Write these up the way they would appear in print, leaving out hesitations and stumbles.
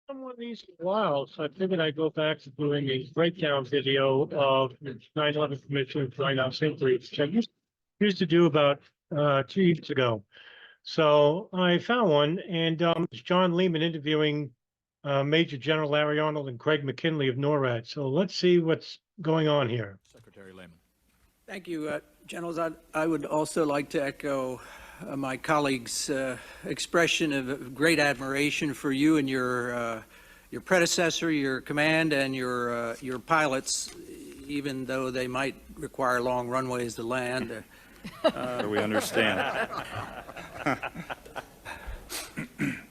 One of these in a while, so I figured I'd go back to doing a breakdown video of 9/11 Commission White House inquiry, which I used to do about 2 years ago. So I found one, and it's John Lehman interviewing Major General Larry Arnold and Craig McKinley of NORAD. So let's see what's going on here. Secretary Lehman. Thank you, Generals. I would also like to echo my colleagues' expression of great admiration for you and your predecessor, your command, and your pilots, even though they might require long runways to land. We understand.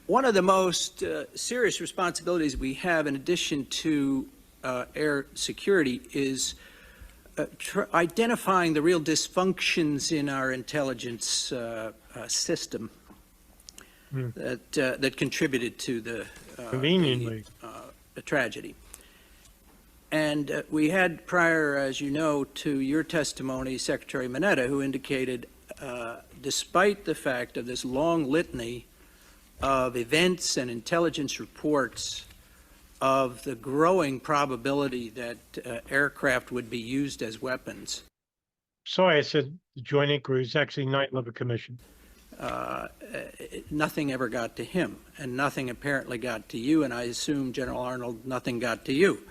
One of the most serious responsibilities we have, in addition to air security, is identifying the real dysfunctions in our intelligence system that contributed to the tragedy. And we had prior, as you know, to your testimony, Secretary Mineta, who indicated, despite the fact of this long litany of events and intelligence reports of the growing probability that aircraft would be used as weapons. Sorry, I said the Joint Inquiry is actually 9/11 Commission. Nothing ever got to him, and nothing apparently got to you, and I assume, General Arnold, nothing got to you.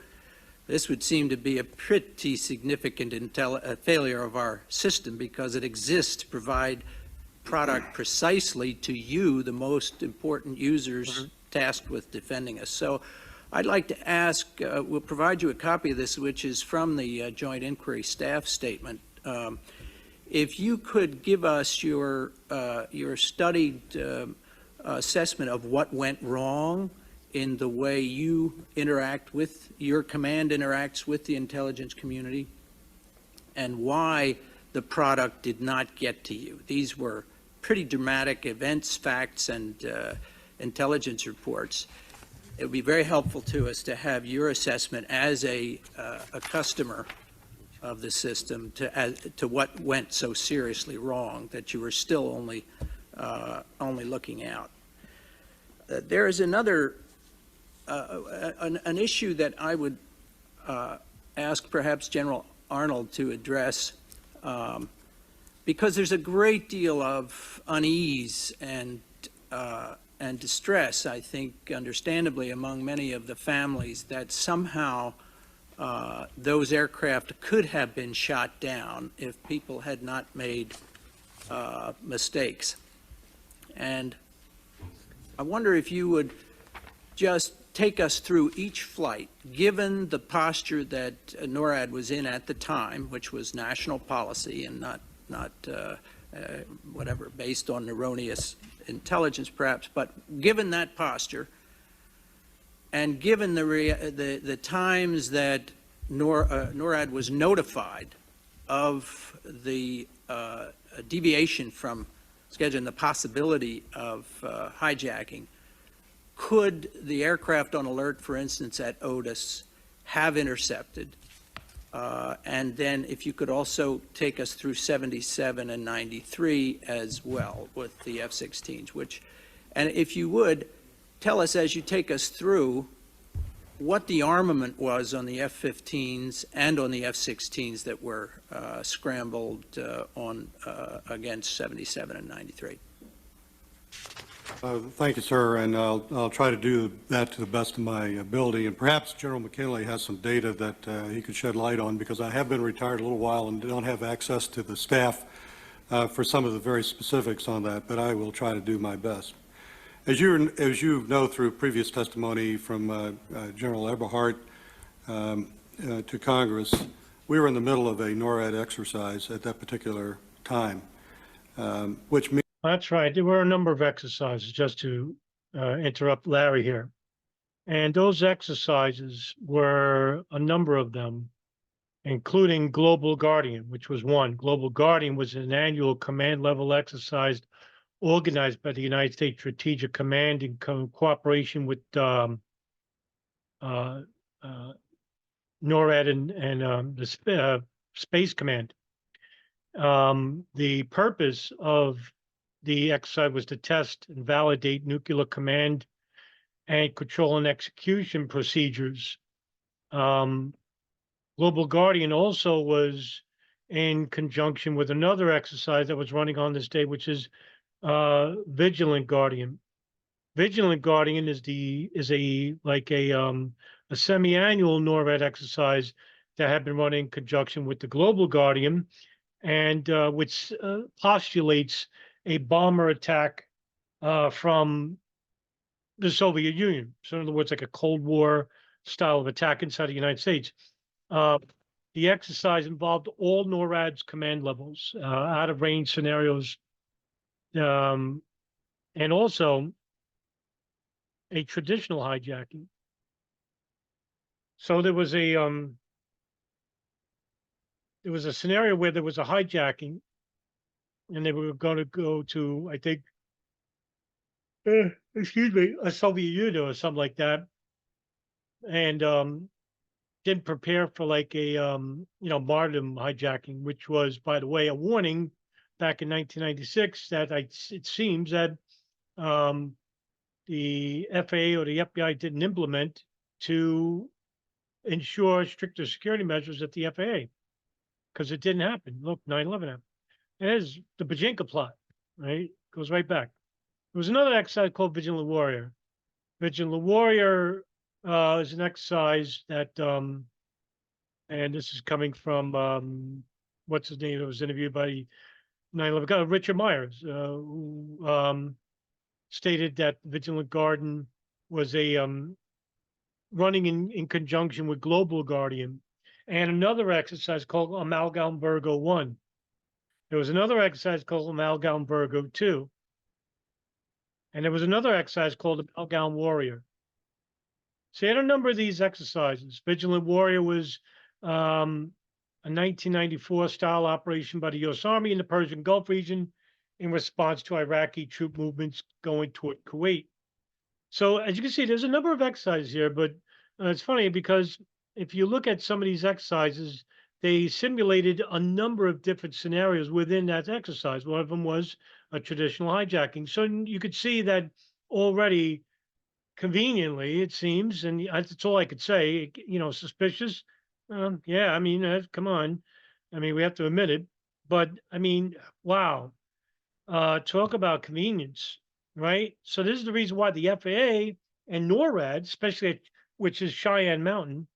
This would seem to be a pretty significant failure of our system, because it exists to provide product precisely to you, the most important users tasked with defending us. So I'd like to ask, we'll provide you a copy of this, which is from the Joint Inquiry staff statement. If you could give us your studied assessment of what went wrong in the way you interact with, your command interacts with the intelligence community, and why the product did not get to you. These were pretty dramatic events, facts, and intelligence reports. It would be very helpful to us to have your assessment as a customer of the system to what went so seriously wrong that you were still only looking out. There is another an issue that I would ask perhaps General Arnold to address, because there's a great deal of unease and distress, I think, understandably, among many of the families that somehow those aircraft could have been shot down if people had not made mistakes. And I wonder if you would just take us through each flight, given the posture that NORAD was in at the time, which was national policy and not whatever, based on erroneous intelligence perhaps, but given that posture, and given the times that NORAD was notified of the deviation from schedule and the possibility of hijacking, could the aircraft on alert, for instance, at Otis, have intercepted? And then if you could also take us through 77 and 93 as well with the F-16s, and if you would, tell us as you take us through what the armament was on the F-15s and on the F-16s that were scrambled against 77 and 93. Thank you, sir, and I'll try to do that to the best of my ability. And perhaps General McKinley has some data that he could shed light on, because I have been retired a little while and don't have access to the staff for some of the very specifics on that, but I will try to do my best. As you know through previous testimony from General Eberhardt to Congress, we were in the middle of a NORAD exercise at that particular time, which means That's right. There were a number of exercises, just to interrupt Larry here. And those exercises were a number of them, including Global Guardian, which was one. Global Guardian was an annual command level exercise organized by the United States Strategic Command in cooperation with NORAD and the Space Command. The purpose of the exercise was to test and validate nuclear command and control and execution procedures. Global Guardian also was in conjunction with another exercise that was running on this day, which is Vigilant Guardian. Vigilant Guardian is a semi-annual NORAD exercise that had been running in conjunction with the Global Guardian, and which postulates a bomber attack from the Soviet Union. So in other words, like a Cold War style of attack inside the United States. The exercise involved all NORAD's command levels, out of range scenarios, and also a traditional hijacking. So there was a scenario where there was a hijacking, and they were going to go to, I think, excuse me, a Soviet Union or something like that, and didn't prepare for like a martyrdom hijacking, which was, by the way, a warning back in 1996 that it seems that the FAA or the FBI didn't implement to ensure stricter security measures at the FAA, because it didn't happen. Look, 9/11 happened. There's the Bajinka plot, right? Goes right back. There was another exercise called Vigilant Warrior. Vigilant Warrior is an exercise that, and this is coming from, what's his name? That was interviewed by 9/11 guy, Richard Myers, who stated that Vigilant Guardian was a running in conjunction with Global Guardian, and another exercise called Amalgam Virgo 1. There was another exercise called Amalgam Virgo 2. And there was another exercise called Amalgam Warrior. So you had a number of these exercises. Vigilant Warrior was a 1994 style operation by the U.S. Army in the Persian Gulf region in response to Iraqi troop movements going toward Kuwait. So as you can see, there's a number of exercises here, but it's funny because if you look at some of these exercises, they simulated a number of different scenarios within that exercise. One of them was a traditional hijacking. So you could see that already conveniently, it seems, and that's all I could say, suspicious. Yeah, I mean, come on. I mean, we have to admit it. But I mean, wow. Talk about convenience, right? So this is the reason why the FAA and NORAD, especially which is Cheyenne Mountain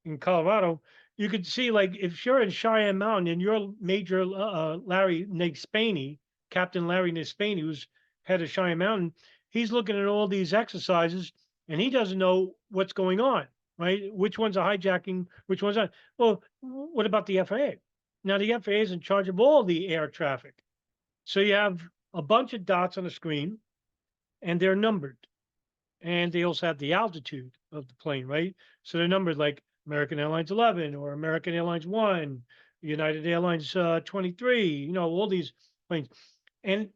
in Colorado, you could see, like, if you're in Cheyenne Mountain and you're Major Larry Nispaney, Captain Larry Nispaney, who's head of Cheyenne Mountain, he's looking at all these exercises and he doesn't know what's going on, right? Which one's a hijacking, which one's not. Well, what about the FAA? Now, the FAA is in charge of all the air traffic. So you have a bunch of dots on the screen and they're numbered. And they also have the altitude of the plane, right? So they're numbered like American Airlines 11 or American Airlines 1, United Airlines 23, all these planes. And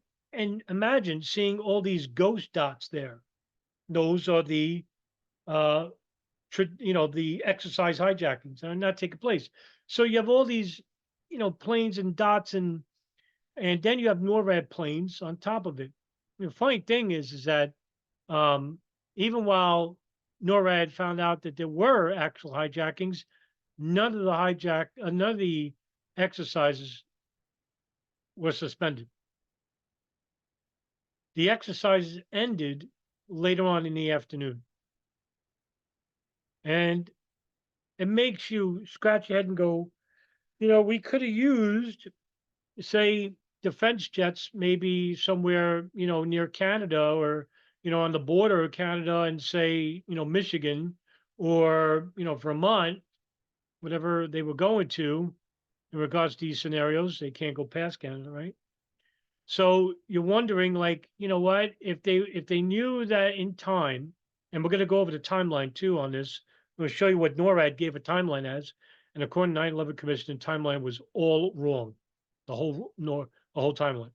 imagine seeing all these ghost dots there. Those are the the exercise hijackings that are not taking place. So you have all these, planes and dots, and then you have NORAD planes on top of it. The funny thing is that even while NORAD found out that there were actual hijackings, none of the exercises were suspended. The exercises ended later on in the afternoon. And it makes you scratch your head and go, we could have used, say, defense jets maybe somewhere, near Canada or, on the border of Canada and say, Michigan or, Vermont, whatever they were going to in regards to these scenarios. They can't go past Canada, right? So you're wondering, like, what, if they knew that in time, and we're going to go over the timeline too on this. I'm going to show you what NORAD gave a timeline as, and according to 9/11 Commission, the timeline was all wrong, the whole timeline.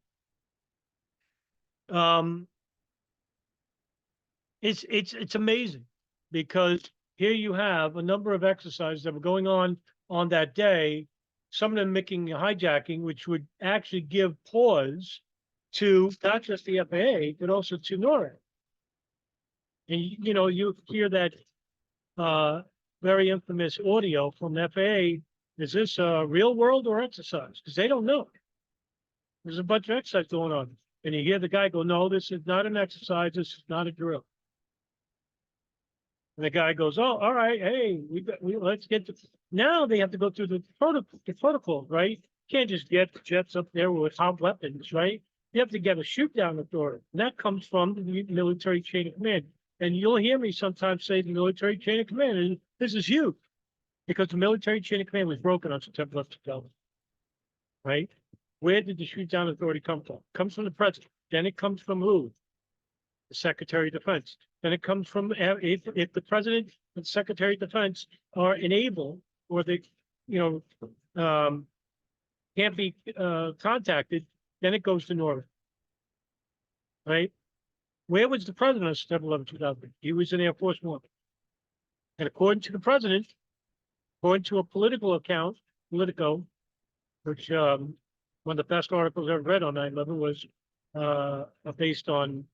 It's amazing because here you have a number of exercises that were going on that day, some of them making a hijacking, which would actually give pause to not just the FAA, but also to NORAD. And you know, you hear that very infamous audio from the FAA. Is this real world or exercise? Because they don't know. There's a bunch of exercise going on. And you hear the guy go, no, this is not an exercise. This is not a drill. And the guy goes, oh, all right. Hey, let's get to, now they have to go through the protocol, right? You can't just get jets up there with hot weapons, right? You have to get a shoot down authority. And that comes from the military chain of command. And you'll hear me sometimes say the military chain of command, and this is huge because the military chain of command was broken on September 11th, 2000, right? Where did the shoot down authority come from? It comes from the president. Then it comes from who? The Secretary of Defense. Then it comes from if the president and Secretary of Defense are enabled or they, you know, can't be contacted, then it goes to NORAD, right? Where was the president on September 11, 2000? He was in Air Force One. And according to the president, according to a political account, Politico, which one of the best articles I ever read on 9/11 was based on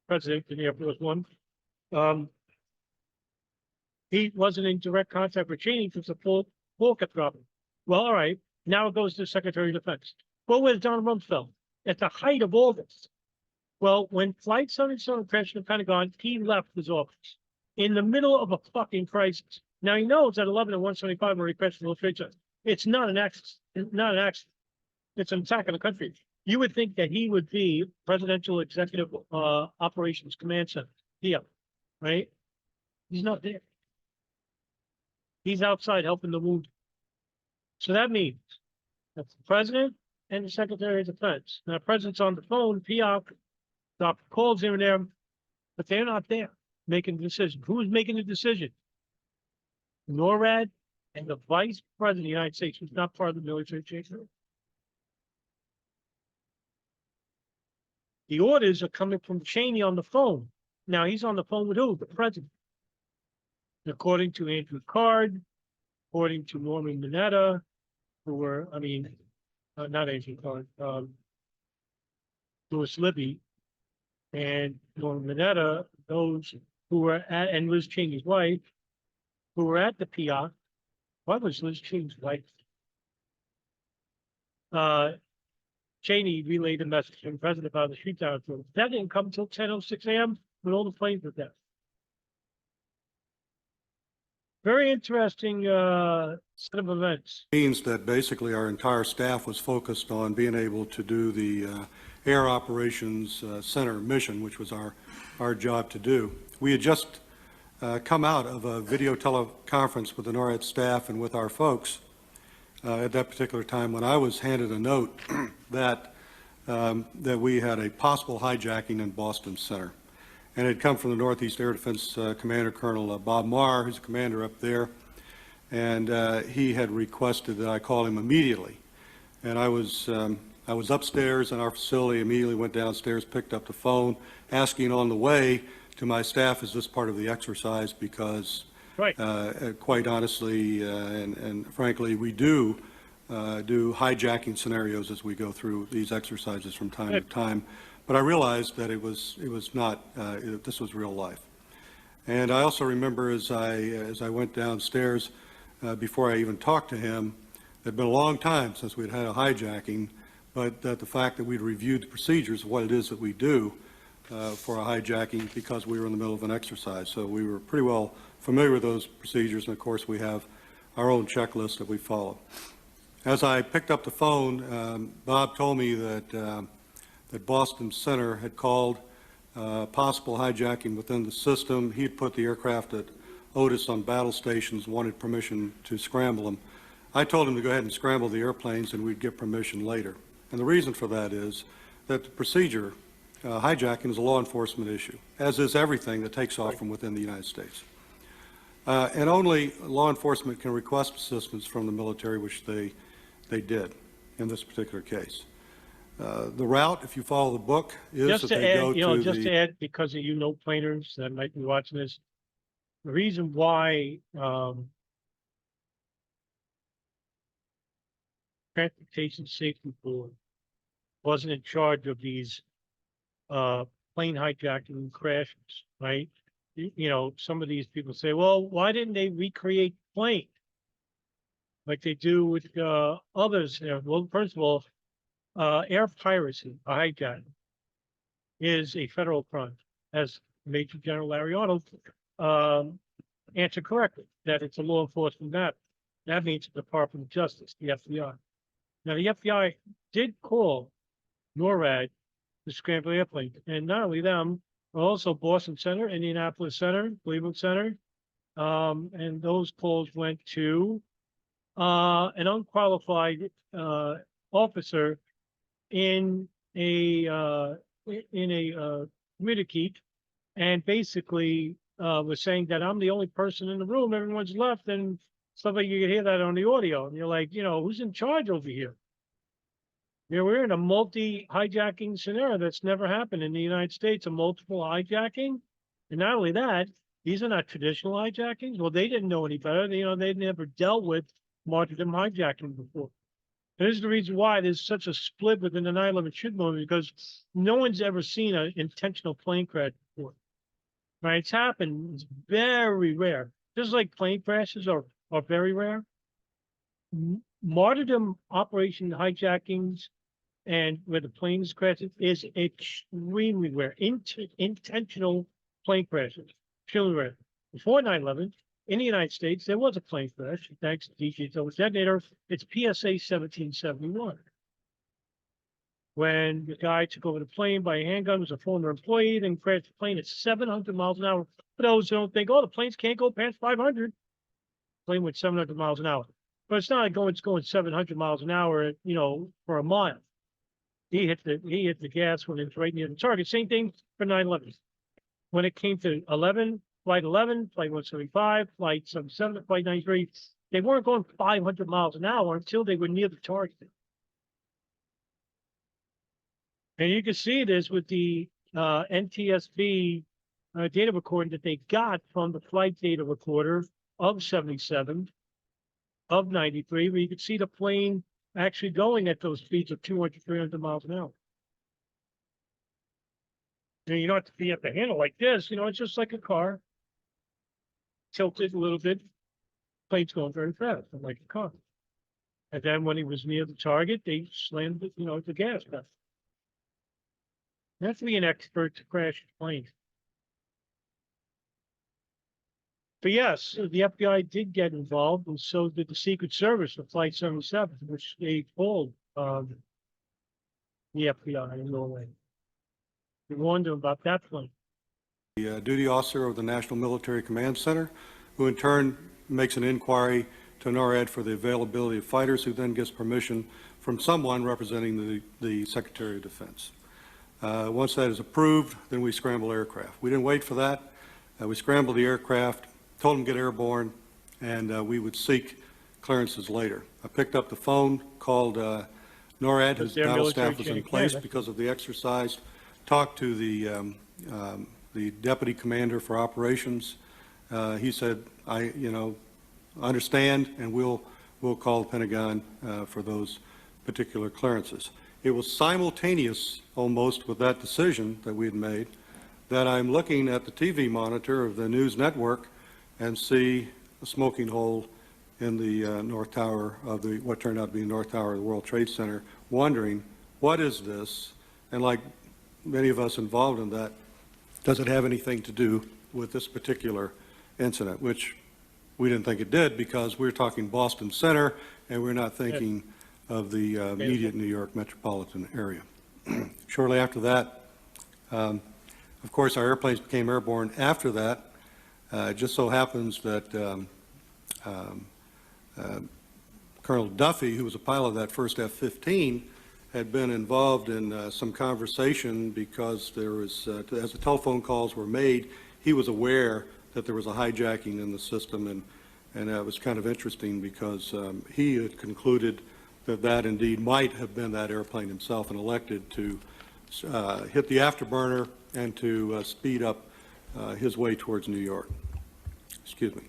president in Air Force One. He wasn't in direct contact with Cheney because the full kept dropping. Well, all right. Now it goes to the Secretary of Defense. Well, where's Donald Rumsfeld? At the height of all this. Well, when Flight 77 crashed in the Pentagon, he left his office in the middle of a fucking crisis. Now he knows that 11 and 175 were crashed in the World Trade Center. It's not an accident. It's not an accident. It's an attack on the country. You would think that he would be Presidential Executive Operations Command Center here, right? He's not there. He's outside helping the wounded. So that means that's the president and the Secretary of Defense. Now, the president's on the phone, POC, Dr. calls here and there, but they're not there making the decision. Who's making the decision? NORAD and the Vice President of the United States, who's not part of the military chain. The orders are coming from Cheney on the phone. Now he's on the phone with who? The president. According to Andrew Card, according to Norman Mineta, who were, not Andrew Card, Louis Libby, and Norman Mineta, those who were at, and Liz Cheney's wife, who were at the PIA. What was Liz Cheney's wife? Cheney relayed a message from the president about the shoot down. That didn't come until 10:06 a.m. when all the planes were down. Very interesting set of events. Means that basically our entire staff was focused on being able to do the Air Operations Center mission, which was our job to do. We had just come out of a video teleconference with the NORAD staff and with our folks at that particular time when I was handed a note that we had a possible hijacking in Boston Center. And it had come from the Northeast Air Defense Commander, Colonel Bob Marr, who's a commander up there. And he had requested that I call him immediately. And I was upstairs in our facility, immediately went downstairs, picked up the phone, asking on the way to my staff, is this part of the exercise? Because Right. Quite honestly, and frankly, we do hijacking scenarios as we go through these exercises from time to time. But I realized that it was not, this was real life. And I also remember as I went downstairs, before I even talked to him, it had been a long time since we'd had a hijacking, but the fact that we'd reviewed the procedures of what it is that we do for a hijacking because we were in the middle of an exercise. So we were pretty well familiar with those procedures, and of course we have our own checklist that we follow. As I picked up the phone, Bob told me that Boston Center had called possible hijacking within the system. He had put the aircraft at Otis on battle stations, wanted permission to scramble them. I told him to go ahead and scramble the airplanes and we'd get permission later. And the reason for that is that the procedure, hijacking is a law enforcement issue, as is everything that takes off from within the United States. And only law enforcement can request assistance from the military, which they did in this particular case. The route, if you follow the book, is Just that to they go add, to just the... to add, because of planers that might be watching this, the reason why Transportation Safety Board wasn't in charge of these plane hijacking crashes, right? you know, some of these people say, well, why didn't they recreate the plane like they do with others? Well, first of all, air piracy, a hijack, is a federal crime, as Major General Larry Arnold answered correctly, that it's a law enforcement matter. That means the Department of Justice, the FBI. Now, the FBI did call NORAD to scramble airplanes, and not only them, but also Boston Center, Indianapolis Center, Cleveland Center, and those calls went to an unqualified officer in a communicate, and basically was saying that I'm the only person in the room, everyone's left, and stuff like you can hear that on the audio, and you're like, you know, who's in charge over here? You know, we're in a multi-hijacking scenario that's never happened in the United States, a multiple hijacking. And not only that, these are not traditional hijackings. Well, they didn't know any better. You know, they'd never dealt with martyrdom hijacking before. And this is the reason why there's such a split within the 9/11 shoot movement, because no one's ever seen an intentional plane crash before. Right? It's happened. It's very rare. Just like plane crashes are very rare. Martyrdom operation hijackings and where the planes crash is extremely rare. Intentional plane crashes, extremely rare. Before 9/11, in the United States, there was a plane crash, thanks to DJ's detonator. It's PSA 1771. When the guy took over the plane by a handgun, was a former employee, then crashed the plane at 700 miles an hour. For those who don't think, oh, the planes can't go past 500. The plane went 700 miles an hour. But it's not like it's going 700 miles an hour, you know, for a mile. He hit the gas when it was right near the target. Same thing for 9/11. When it came to Flight 11, Flight 175, Flight 77, Flight 93, they weren't going 500 miles an hour until they were near the target. And you can see this with the NTSB data recording that they got from the flight data recorder of 77, of 93, where you could see the plane actually going at those speeds of 200, 300 miles an hour. And you don't have to be at the handle like this, you know, it's just like a car. Tilted a little bit, plane's going very fast, like a car. And then when he was near the target, they slammed it, you know, the gas pedal. You have to be an expert to crash a plane. But yes, the FBI did get involved, and so did the Secret Service for Flight 77, which they called the FBI in Norway. We warned them about that plane. The duty officer of the National Military Command Center, who in turn makes an inquiry to NORAD for the availability of fighters, who then gets permission from someone representing the Secretary of Defense. Once that is approved, then we scramble aircraft. We didn't wait for that. We scrambled the aircraft, told them to get airborne, and we would seek clearances later. I picked up the phone, called NORAD, whose battle staff was in place because of the exercise, talked to the deputy commander for operations. He said, I understand, and we'll call the Pentagon for those particular clearances. It was simultaneous almost with that decision that we had made that I'm looking at the TV monitor of the news network and see a smoking hole in the North Tower of what turned out to be the North Tower of the World Trade Center, wondering, what is this? And like many of us involved in that, does it have anything to do with this particular incident, which we didn't think it did, because we're talking Boston Center and we're not thinking of the immediate New York metropolitan area. Shortly after that, of course, our airplanes became airborne after that. It just so happens that Colonel Duffy, who was a pilot of that first F-15, had been involved in some conversation, because there was, as the telephone calls were made, he was aware that there was a hijacking in the system, and that was kind of interesting, because he had concluded that indeed might have been that airplane himself, and elected to hit the afterburner and to speed up his way towards New York. Excuse me.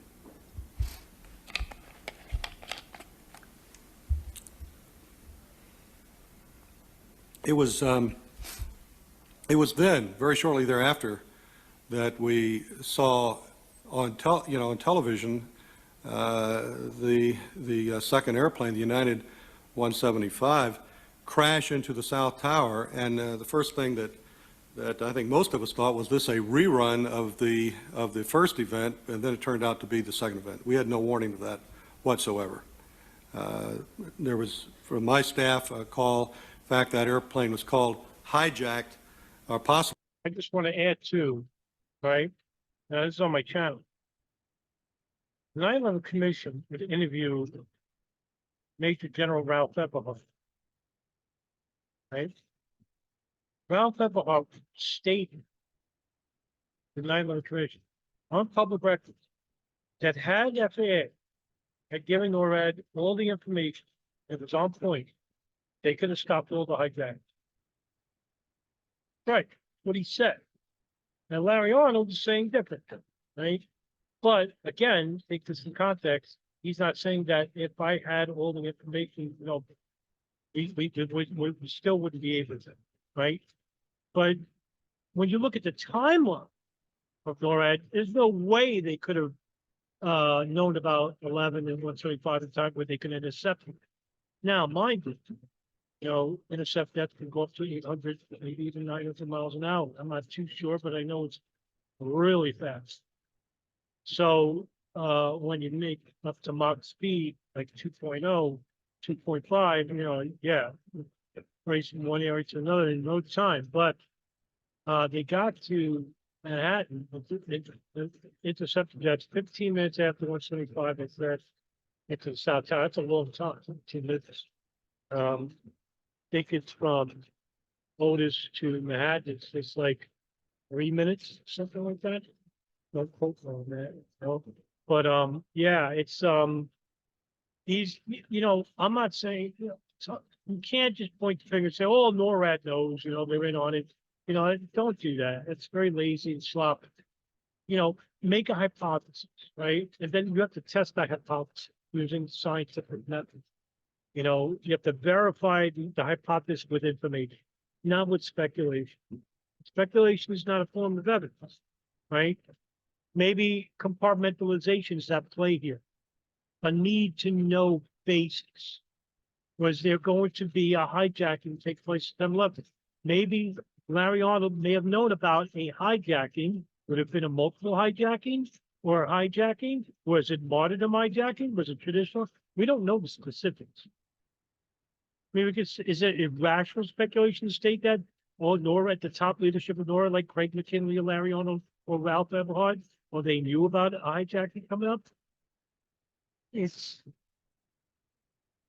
It was then, very shortly thereafter, that we saw on on television, the second airplane, the United 175, crash into the South Tower, and the first thing that I think most of us thought was this a rerun of the first event, and then it turned out to be the second event. We had no warning of that whatsoever. There was, from my staff, a call. In fact, that airplane was called hijacked or possible. I just want to add too, right? Now, this is on my channel. The 9/11 Commission would interview Major General Ralph Epperhart, right? Ralph Epperhart stated the 9/11 Commission on public record that had FAA had given NORAD all the information that was on point, they could have stopped all the hijackings. Right, what he said. Now, Larry Arnold is saying different, right? But again, take this in context. He's not saying that if I had all the information, we still wouldn't be able to, right? But when you look at the timeline of NORAD, there's no way they could have known about 11 and 175 at the time where they could intercept them. Now, mind you, intercept that can go up to 800, maybe even 900 miles an hour. I'm not too sure, but I know it's really fast. So when you make up to Mach speed, like 2.0, 2.5, yeah, racing one area to another in no time. But they got to Manhattan, intercepted jets 15 minutes after 175, they crashed into the South Tower. That's a long time, 15 minutes. Think it's from Otis to Manhattan, it's like 3 minutes, something like that. No quote on that, no. But yeah, it's these, I'm not saying, you can't just point the finger and say, oh, NORAD knows, they're in on it. Don't do that. It's very lazy and sloppy. Make a hypothesis, right? And then you have to test that hypothesis using scientific methods. You have to verify the hypothesis with information, not with speculation. Speculation is not a form of evidence, right? Maybe compartmentalization is at play here. A need to know basics. Was there going to be a hijacking take place at 11? Maybe Larry Arnold may have known about a hijacking. Would it have been a multiple hijacking or a hijacking? Was it martyrdom hijacking? Was it traditional? We don't know the specifics. Is it irrational speculation to state that all NORAD at the top leadership of NORAD, like Craig McKinley or Larry Arnold or Ralph Epperhart, or they knew about a hijacking coming up? It's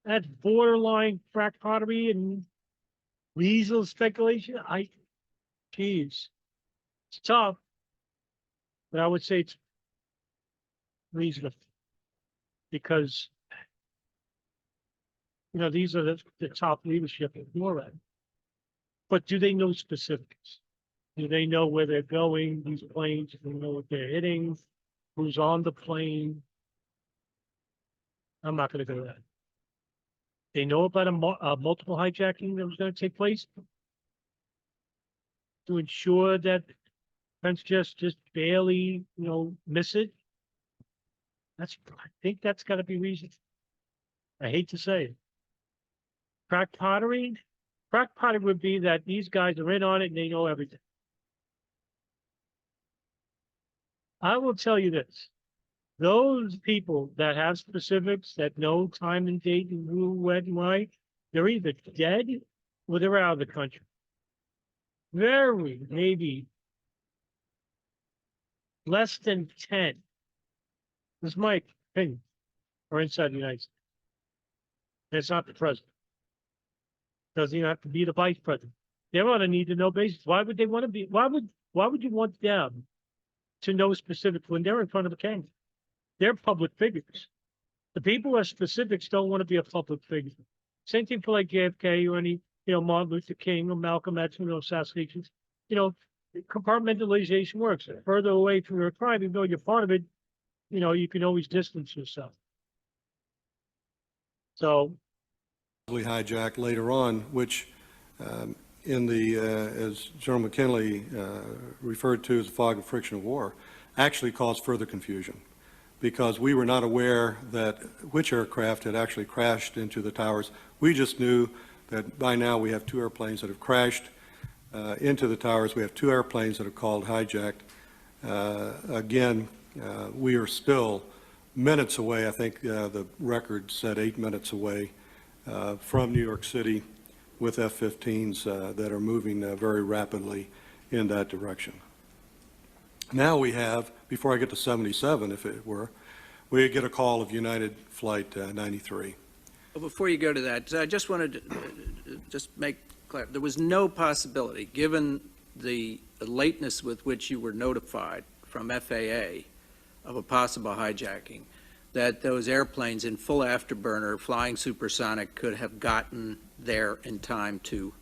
that borderline crack pottery and reasonable speculation. Geez, it's tough, but I would say it's reasonable because these are the top leadership of NORAD. But do they know specifics? Do they know where they're going? These planes, do they know what they're hitting? Who's on the plane? I'm not going to go to that. They know about a multiple hijacking that was going to take place to ensure that French just barely, miss it. I think that's got to be reason. I hate to say it. Crack pottery would be that these guys are in on it and they know everything. I will tell you this. Those people that have specifics, that know time and date and who, when, why, they're either dead or they're out of the country. Maybe less than 10. This is my opinion. Are inside the United States. And it's not the president. Doesn't even have to be the vice president. They're on a need to know basis. Why would they want to be? Why would you want them to know specifics when they're in front of a camera? They're public figures. The people who are specifics don't want to be a public figure. Same thing for like JFK or any, Martin Luther King or Malcolm X, assassinations. Compartmentalization works. Further away from your crime, even though you're part of it, you can always distance yourself. So. Hijacked later on, which in the, as General McKinley referred to as the fog of friction of war, actually caused further confusion, because we were not aware that which aircraft had actually crashed into the towers. We just knew that by now we have 2 airplanes that have crashed into the towers. We have 2 airplanes that are called hijacked. Again, we are still minutes away. I think the record said 8 minutes away from New York City with F-15s that are moving very rapidly in that direction. Now we have, before I get to 77, if it were, we get a call of United Flight 93. Well, before you go to that, I just wanted to just make clear, there was no possibility, given the lateness with which you were notified from FAA of a possible hijacking, that those airplanes in full afterburner flying supersonic could have gotten there in time to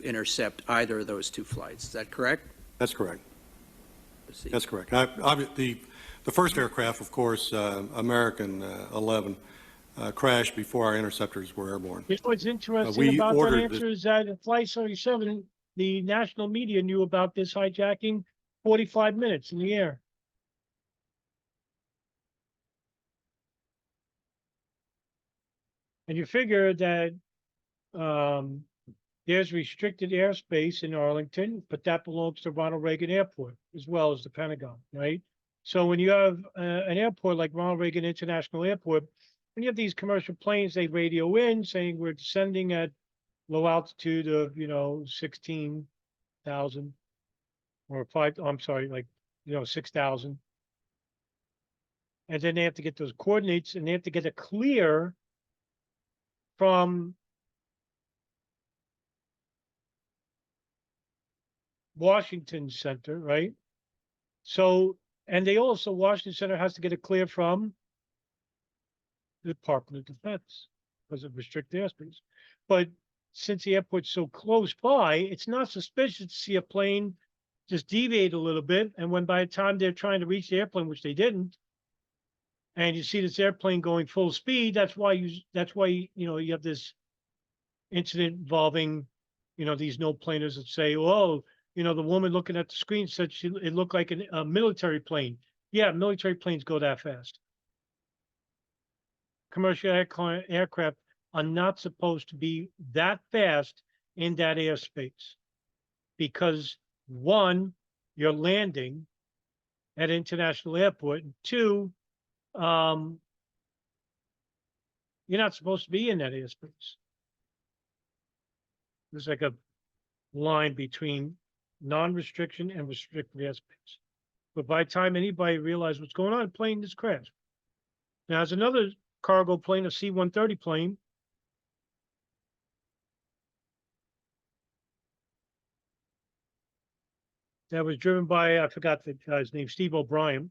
intercept either of those 2 flights. Is that correct? That's correct. That's correct. The first aircraft, of course, American 11, crashed before our interceptors were airborne. What's interesting about that answer is that in Flight 77, the national media knew about this hijacking 45 minutes in the air. And you figure that there's restricted airspace in Arlington, but that belongs to Ronald Reagan Airport as well as the Pentagon, right? So when you have an airport like Ronald Reagan International Airport, when you have these commercial planes, they radio in saying we're descending at low altitude of, 16,000 or 6,000. And then they have to get those coordinates and they have to get a clear from Washington Center, right? So, and they also, Washington Center has to get a clear from the Department of Defense because of restricted airspace. But since the airport's so close by, it's not suspicious to see a plane just deviate a little bit. And when by the time they're trying to reach the airplane, which they didn't, and you see this airplane going full speed, that's why you have this incident involving, these no-planers that say, oh, the woman looking at the screen said it looked like a military plane. Yeah, military planes go that fast. Commercial aircraft are not supposed to be that fast in that airspace because 1, you're landing at an international airport, and 2, you're not supposed to be in that airspace. There's like a line between non-restriction and restricted airspace. But by the time anybody realized what's going on, the plane just crashed. Now, there's another cargo plane, a C-130 plane, that was driven by, I forgot the guy's name, Steve O'Brien,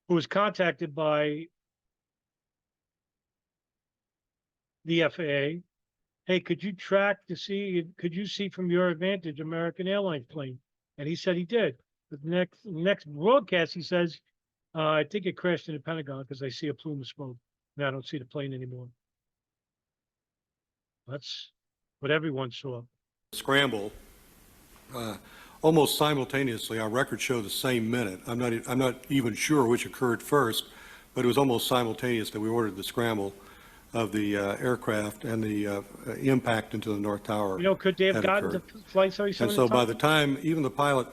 who was contacted by the FAA. Hey, could you track to see, could you see from your advantage American Airlines plane? And he said he did. But the next broadcast, he says, I think it crashed in the Pentagon because I see a plume of smoke and I don't see the plane anymore. That's what everyone saw. Scramble. Almost simultaneously, our records show the same minute. I'm not even sure which occurred first, but it was almost simultaneous that we ordered the scramble of the aircraft and the impact into the North Tower. Could they have gotten to Flight 37? And so by the time even the pilot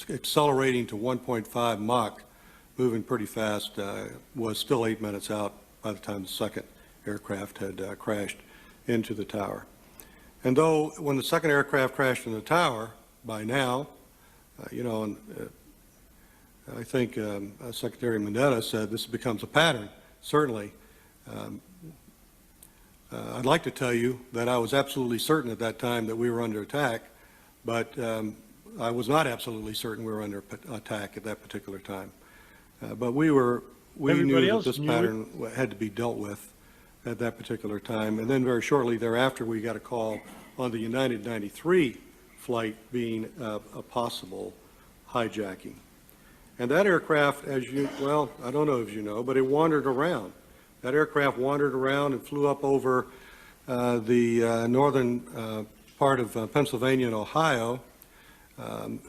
accelerating to 1.5 Mach, moving pretty fast, was still 8 minutes out by the time the second aircraft had crashed into the tower. And though when the second aircraft crashed in the tower, by now, I think Secretary Mandetta said this becomes a pattern, certainly. I'd like to tell you that I was absolutely certain at that time that we were under attack, but I was not absolutely certain we were under attack at that particular time. But we knew that this pattern had to be dealt with at that particular time. And then very shortly thereafter, we got a call on the United 93 flight being a possible hijacking. And that aircraft, I don't know if you know, but it wandered around. That aircraft wandered around and flew up over the northern part of Pennsylvania and Ohio.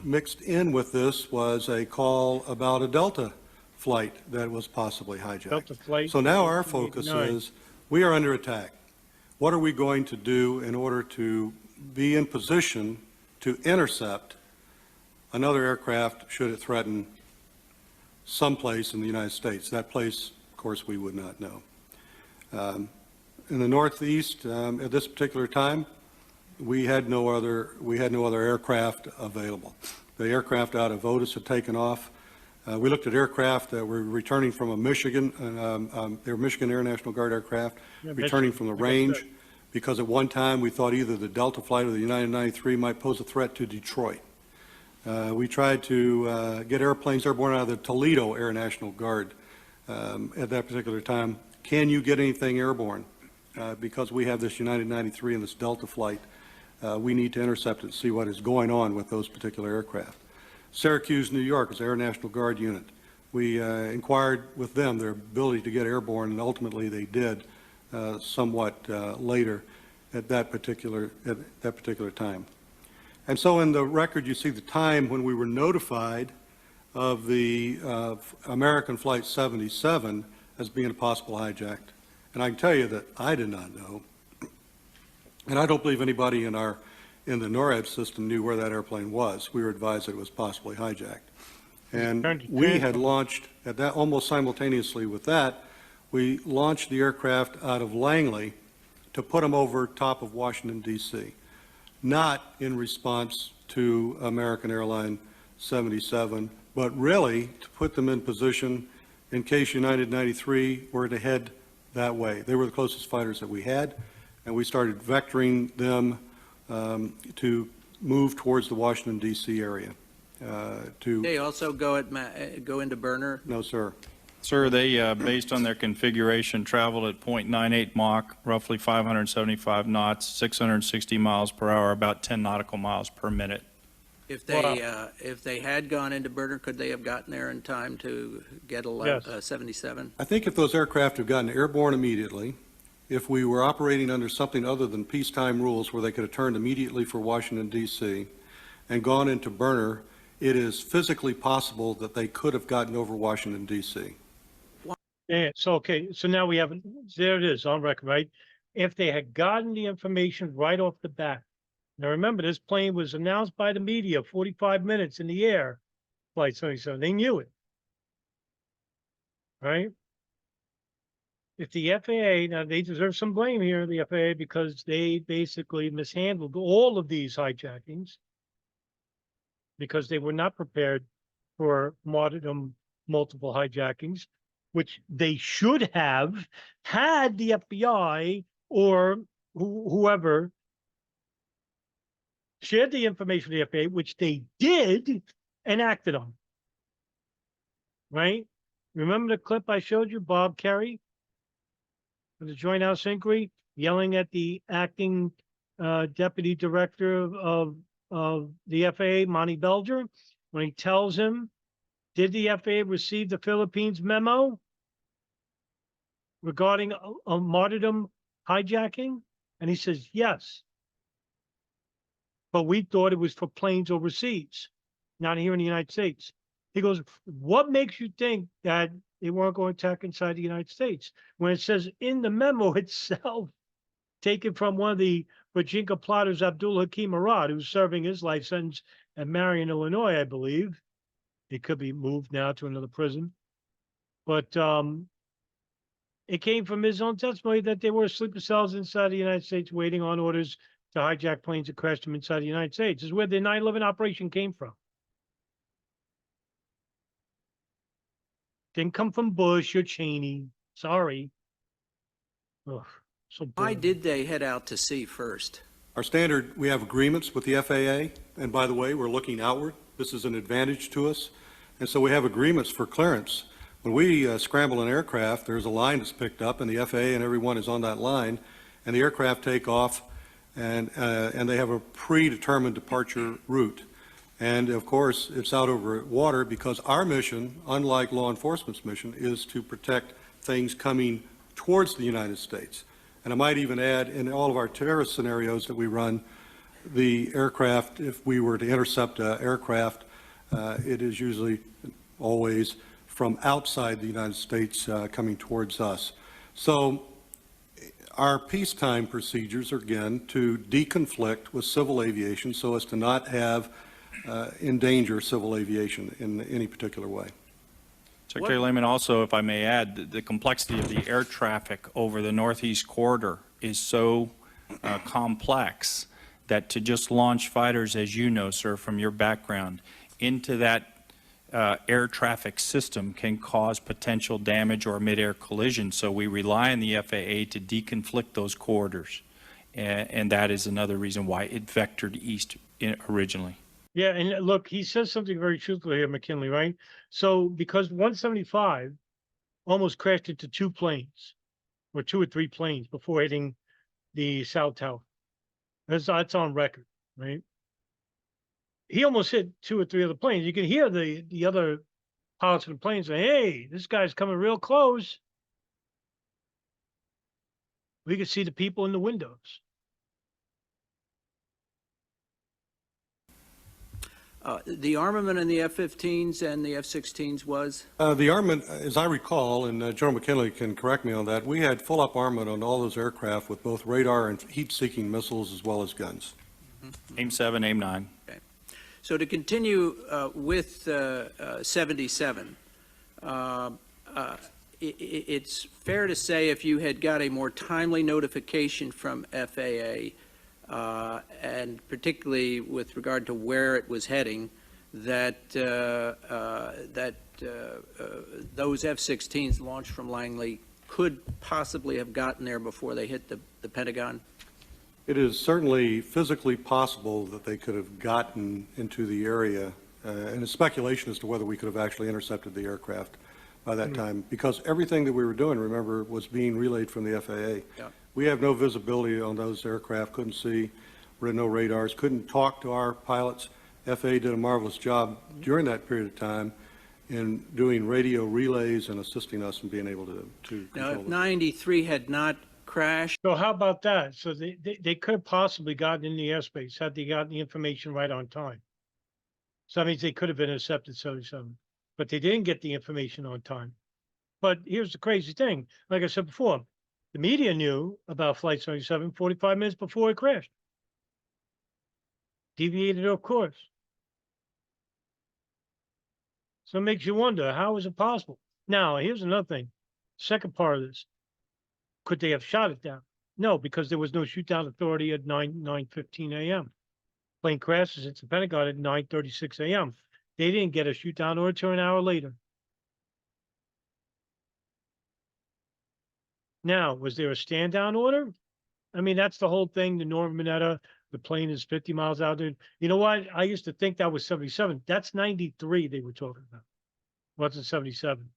Mixed in with this was a call about a Delta flight that was possibly hijacked. Delta flight. So now our focus 89. is, we are under attack. What are we going to do in order to be in position to intercept another aircraft should it threaten someplace in the United States? That place, of course, we would not know. In the Northeast, at this particular time, we had no other aircraft available. The aircraft out of Otis had taken off. We looked at aircraft that were returning from a Michigan, they were Michigan Air National Guard aircraft, returning from the range, because at one time we thought either the Delta flight or the United 93 might pose a threat to Detroit. We tried to get airplanes airborne out of the Toledo Air National Guard at that particular time. Can you get anything airborne? Because we have this United 93 and this Delta flight, we need to intercept it and see what is going on with those particular aircraft. Syracuse, New York is Air National Guard unit. We inquired with them their ability to get airborne, and ultimately they did somewhat later at that particular time. And so in the record you see the time when we were notified of the American Flight 77 as being a possible hijack. And I can tell you that I did not know, and I don't believe anybody in the NORAD system knew where that airplane was. We were advised that it was possibly hijacked. And we had launched, at that, almost simultaneously with that, we launched the aircraft out of Langley to put them over top of Washington, D.C., not in response to American Airline 77, but really to put them in position in case United 93 were to head that way. They were the closest fighters that we had, and we started vectoring them to move towards the Washington, D.C. area. They also go into burner? No, sir. Sir, they, based on their configuration, traveled at 0.98 Mach, roughly 575 knots, 660 miles per hour, about 10 nautical miles per minute. If they had gone into burner, could they have gotten there in time to get a 77? I think if those aircraft had gotten airborne immediately, if we were operating under something other than peacetime rules where they could have turned immediately for Washington, D.C. and gone into burner, it is physically possible that they could have gotten over Washington, D.C. Yeah, so, okay, so now we have, there it is on record, right? If they had gotten the information right off the bat. Now, remember, this plane was announced by the media, 45 minutes in the air, Flight 77. They knew it, right? If the FAA, now they deserve some blame here, the FAA, because they basically mishandled all of these hijackings because they were not prepared for martyrdom, multiple hijackings, which they should have had the FBI or whoever shared the information with the FAA, which they did and acted on. Right? Remember the clip I showed you, Bob Kerry, from the Joint House Inquiry, yelling at the acting deputy director of the FAA, Monty Belger, when he tells him, did the FAA receive the Philippines memo regarding a martyrdom hijacking? And he says, yes. But we thought it was for planes overseas, not here in the United States. He goes, what makes you think that they weren't going to attack inside the United States? When it says in the memo itself, taken from one of the Virginia plotters, Abdul Hakim Murad, who's serving his life sentence at Marion, Illinois, I believe. He could be moved now to another prison. But it came from his own testimony that they were sleeper cells inside the United States waiting on orders to hijack planes and crash them inside the United States. This is where the 9/11 operation came from. Didn't come from Bush or Cheney. Sorry. Ugh, so Why did they head out to sea first? Our standard, we have agreements with the FAA, and by the way, we're looking outward. This is an advantage to us. And so we have agreements for clearance. When we scramble an aircraft, there's a line that's picked up, and the FAA and everyone is on that line, and the aircraft take off, and they have a predetermined departure route. And of course, it's out over water because our mission, unlike law enforcement's mission, is to protect things coming towards the United States. And I might even add, in all of our terrorist scenarios that we run, the aircraft, if we were to intercept an aircraft, it is usually always from outside the United States coming towards us. So our peacetime procedures are, again, to deconflict with civil aviation so as to not have endanger civil aviation in any particular way. Secretary Lehman, also, if I may add, the complexity of the air traffic over the Northeast corridor is so complex that to just launch fighters, as you know, sir, from your background, into that air traffic system can cause potential damage or mid-air collision. So we rely on the FAA to deconflict those corridors. And that is another reason why it vectored east originally. Yeah, and look, he says something very truthful here, McKinley, right? So because 175 almost crashed into 2 planes, or 2 or 3 planes before hitting the South Tower. That's on record, right? He almost hit 2 or 3 other planes. You can hear the other pilots of the plane say, "Hey, this guy's coming real close." We could see the people in the windows. The armament in the F-15s and the F-16s was? The armament, as I recall, and General McKinley can correct me on that, we had full up armament on all those aircraft with both radar and heat-seeking missiles as well as guns. AIM 7, AIM 9. Okay. So to continue with 77, it's fair to say if you had got a more timely notification from FAA, and particularly with regard to where it was heading, that those F-16s launched from Langley could possibly have gotten there before they hit the Pentagon? It is certainly physically possible that they could have gotten into the area, and it's speculation as to whether we could have actually intercepted the aircraft by that time, because everything that we were doing, remember, was being relayed from the FAA. Yeah. We have no visibility on those aircraft, couldn't see, no radars, couldn't talk to our pilots. FAA did a marvelous job during that period of time in doing radio relays and assisting us in being able to Now, control if it. 93 had not crashed, So how about that? So they could have possibly gotten in the airspace had they gotten the information right on time. So that means they could have intercepted 77, but they didn't get the information on time. But here's the crazy thing. Like I said before, the media knew about Flight 77 45 minutes before it crashed. Deviated off course. So it makes you wonder, how is it possible? Now, here's another thing. Second part of this. Could they have shot it down? No, because there was no shoot down authority at 9:15 a.m. Plane crashes into the Pentagon at 9:36 a.m. They didn't get a shoot down order until an hour later. Now, was there a stand down order? I mean, that's the whole thing. The Norman Mineta, the plane is 50 miles out there. You know what? I used to think that was 77. That's 93 they were talking about. Wasn't 77.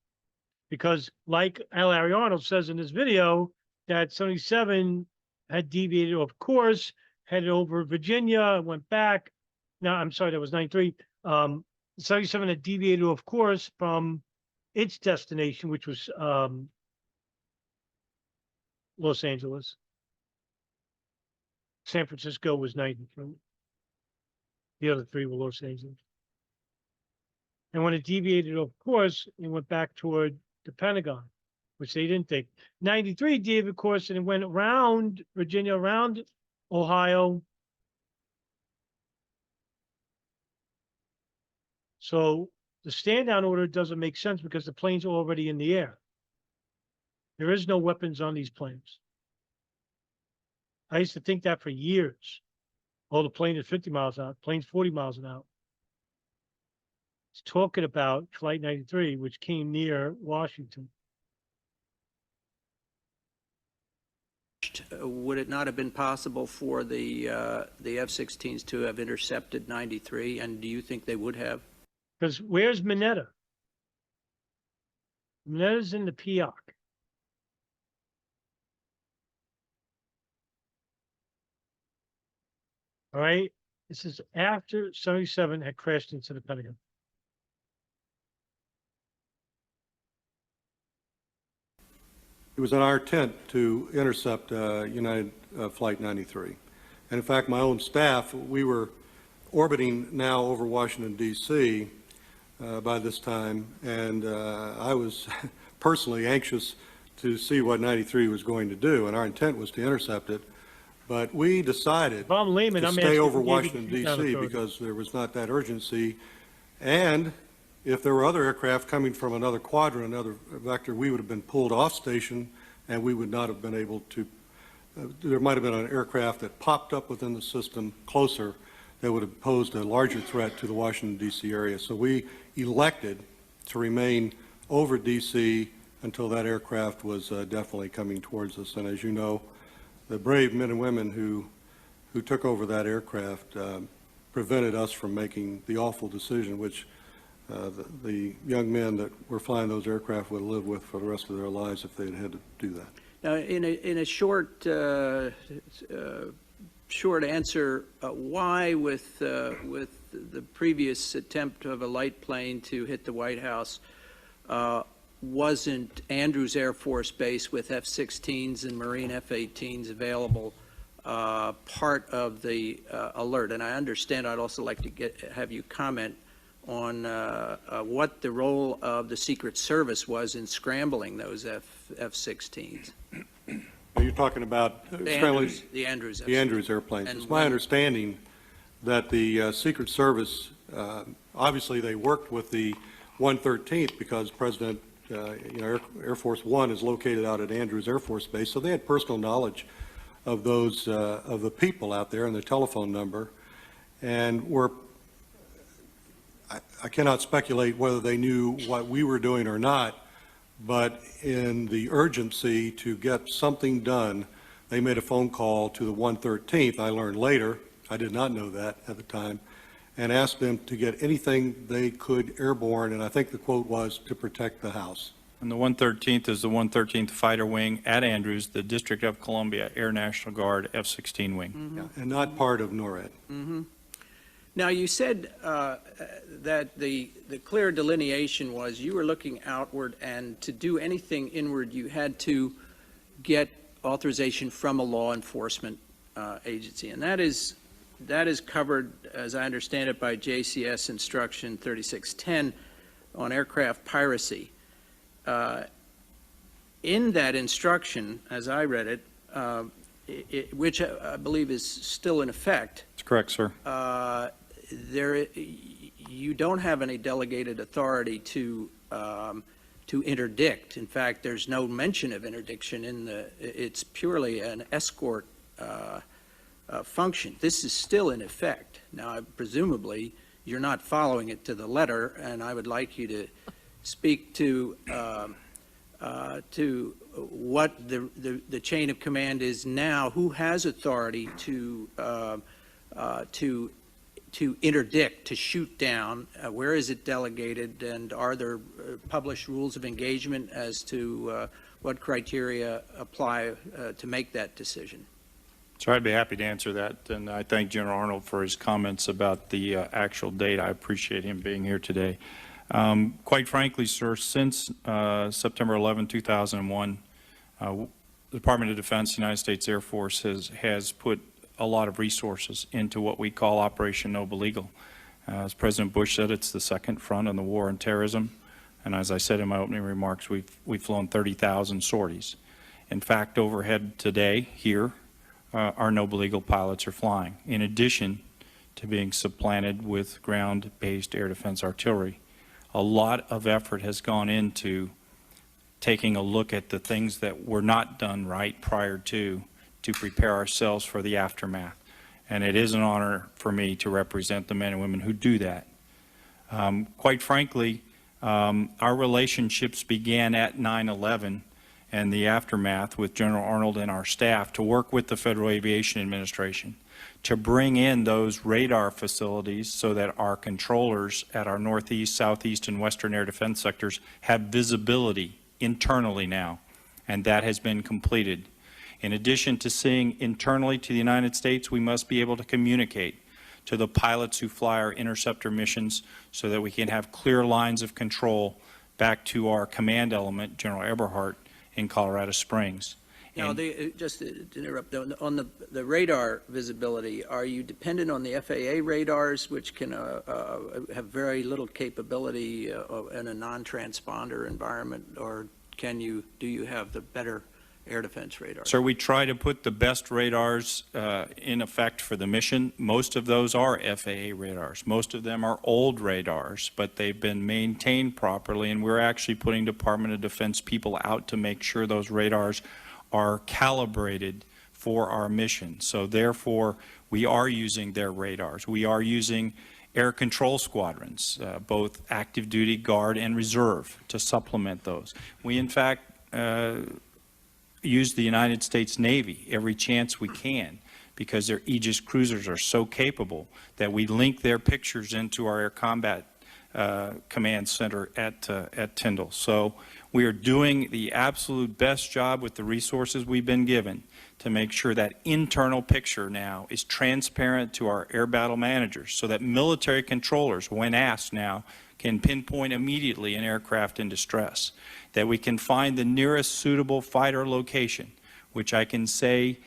Because like Larry Arnold says in this video, that 77 had deviated off course, headed over Virginia, went back. No, I'm sorry, that was 93. 77 had deviated off course from its destination, which was Los Angeles. San Francisco was 93. The other 3 were Los Angeles. And when it deviated off course, it went back toward the Pentagon, which they didn't think. 93 deviated of course, and it went around Virginia, around Ohio. So the stand down order doesn't make sense because the plane's already in the air. There is no weapons on these planes. I used to think that for years. Oh, the plane is 50 miles out, plane's 40 miles an hour. It's talking about Flight 93, which came near Washington. would it not have been possible for the F-16s to have intercepted 93? And do you think they would have? Because where's Mineta? Mineta's in the PIOC. All right. This is after 77 had crashed into the Pentagon. it was in our intent to intercept United Flight 93. And in fact, my own staff, we were orbiting now over Washington, D.C. By this time, and I was personally anxious to see what 93 was going to do, and our intent was to intercept it. But we decided If I'm Lehman, to I'm stay asking over you to Washington, shoot down the D.C. code. because there was not that urgency. And if there were other aircraft coming from another quadrant, another vector, we would have been pulled off station, and we would not have been able to, there might have been an aircraft that popped up within the system closer that would have posed a larger threat to the Washington, D.C. area. So we elected to remain over D.C. until that aircraft was definitely coming towards us. And as you know, the brave men and women who took over that aircraft prevented us from making the awful decision, which the young men that were flying those aircraft would live with for the rest of their lives if they had to do that. Now, in a short answer, why with the previous attempt of a light plane to hit the White House wasn't Andrews Air Force Base with F-16s and Marine F-18s available part of the alert? And I understand, I'd also like to have you comment on what the role of the Secret Service was in scrambling those F-16s. You're talking about The Andrews airplanes. And It's my understanding that the Secret Service, obviously they worked with the 113th because President, Air Force One is located out at Andrews Air Force Base, so they had personal knowledge of those, of the people out there and their telephone number. And I cannot speculate whether they knew what we were doing or not, but in the urgency to get something done, they made a phone call to the 113th. I learned later, I did not know that at the time, and asked them to get anything they could airborne, and I think the quote was to protect the house. And the 113th is the 113th Fighter Wing at Andrews, the District of Columbia Air National Guard F-16 wing. Mm-hmm. Yeah, and not part of NORAD. Mm-hmm. Now, you said that the clear delineation was you were looking outward, and to do anything inward, you had to get authorization from a law enforcement agency. And that is covered, as I understand it, by JCS Instruction 3610 on aircraft piracy. In that instruction, as I read it, which I believe is still in effect, That's correct, sir. you don't have any delegated authority to interdict. In fact, there's no mention of interdiction it's purely an escort function. This is still in effect. Now, presumably, you're not following it to the letter, and I would like you to speak to what the chain of command is now. Who has authority to interdict, to shoot down? Where is it delegated, and are there published rules of engagement as to what criteria apply to make that decision? So I'd be happy to answer that, and I thank General Arnold for his comments about the actual date. I appreciate him being here today. Quite frankly, sir, since September 11, 2001, the Department of Defense, United States Air Force has put a lot of resources into what we call Operation Noble Eagle. As President Bush said, it's the second front on the war on terrorism, and as I said in my opening remarks, we've flown 30,000 sorties. In fact, overhead today here, our Noble Eagle pilots are flying, in addition to being supplanted with ground-based air defense artillery. A lot of effort has gone into taking a look at the things that were not done right prior to prepare ourselves for the aftermath. And it is an honor for me to represent the men and women who do that. Quite frankly, our relationships began at 9/11 and the aftermath with General Arnold and our staff to work with the Federal Aviation Administration to bring in those radar facilities so that our controllers at our northeast, southeast, and western air defense sectors have visibility internally now, and that has been completed. In addition to seeing internally to the United States, we must be able to communicate to the pilots who fly our interceptor missions so that we can have clear lines of control back to our command element, General Eberhardt, in Colorado Springs. Now, And- just to interrupt, on the radar visibility, are you dependent on the FAA radars, which can have very little capability in a non-transponder environment, or do you have the better air defense radars? So we try to put the best radars in effect for the mission. Most of those are FAA radars. Most of them are old radars, but they've been maintained properly, and we're actually putting Department of Defense people out to make sure those radars are calibrated for our mission. So therefore, we are using their radars. We are using air control squadrons, both active duty, guard, and reserve, to supplement those. We, in fact, use the United States Navy every chance we can, because their Aegis cruisers are so capable that we link their pictures into our Air Combat Command Center at Tyndall. So we are doing the absolute best job with the resources we've been given to make sure that internal picture now is transparent to our air battle managers, so that military controllers, when asked now, can pinpoint immediately an aircraft in distress, that we can find the nearest suitable fighter location, which I can say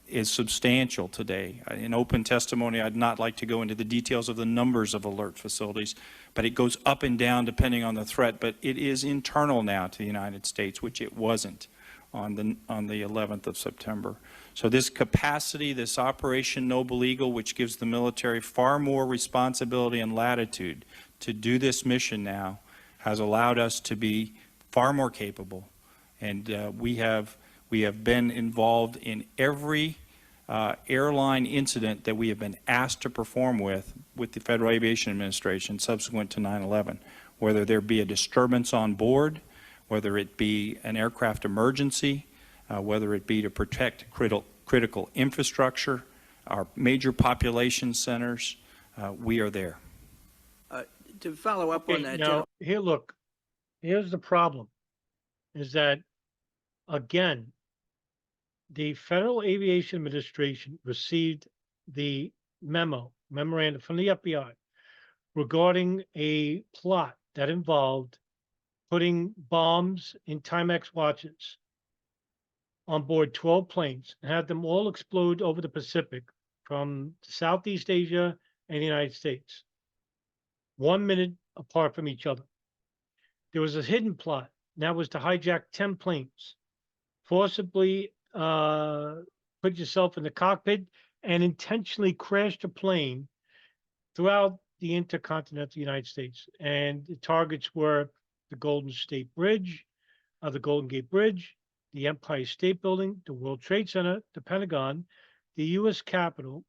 is substantial today. In open testimony, I'd not like to go into the details of the numbers of alert facilities, but it goes up and down depending on the threat, but it is internal now to the United States, which it wasn't on the 11th of September. So this capacity, this Operation Noble Eagle, which gives the military far more responsibility and latitude to do this mission now, has allowed us to be far more capable. And we have been involved in every airline incident that we have been asked to perform with the Federal Aviation Administration subsequent to 9/11, whether there be a disturbance on board, whether it be an aircraft emergency, whether it be to protect critical infrastructure, our major population centers, we are there. To follow up on that, Now, here, look, here's the problem, is that, again, the Federal Aviation Administration received the memorandum from the FBI regarding a plot that involved putting bombs in Timex watches on board 12 planes and had them all explode over the Pacific from Southeast Asia and the United States, 1 minute apart from each other. There was a hidden plot, and that was to hijack 10 planes, forcibly put yourself in the cockpit and intentionally crash the plane throughout the intercontinental United States. And the targets were the Golden State Bridge, the Golden Gate Bridge, the Empire State Building, the World Trade Center, the Pentagon, the U.S. Capitol,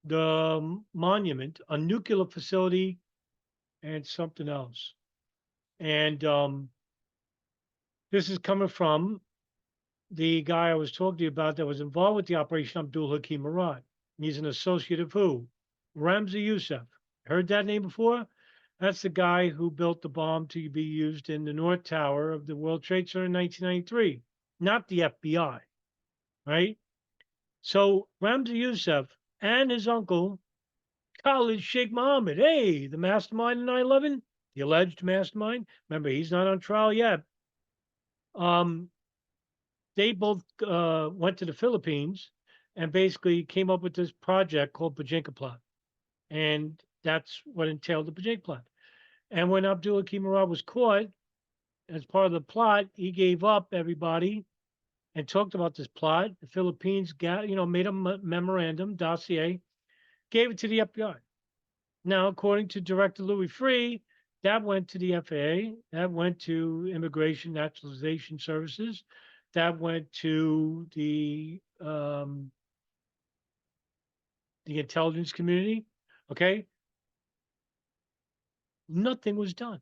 the Monument, a nuclear facility, and something else. And this is coming from the guy I was talking to you about that was involved with the Operation Abdul Hakim Murad. He's an associate of who? Ramzi Youssef. Heard that name before? That's the guy who built the bomb to be used in the North Tower of the World Trade Center in 1993, not the FBI, right? So Ramzi Youssef and his uncle, Khalid Sheikh Mohammed, hey, the mastermind in 9/11, the alleged mastermind. Remember, he's not on trial yet. They both went to the Philippines and basically came up with this project called Pajinka Plot. And that's what entailed the Pajinka Plot. And when Abdul Hakim Murad was caught, as part of the plot, he gave up everybody and talked about this plot. The Philippines made a memorandum, dossier, gave it to the FBI. Now, according to Director Louis Freeh, that went to the FAA, that went to Immigration Naturalization Services, that went to the intelligence community. Okay, nothing was done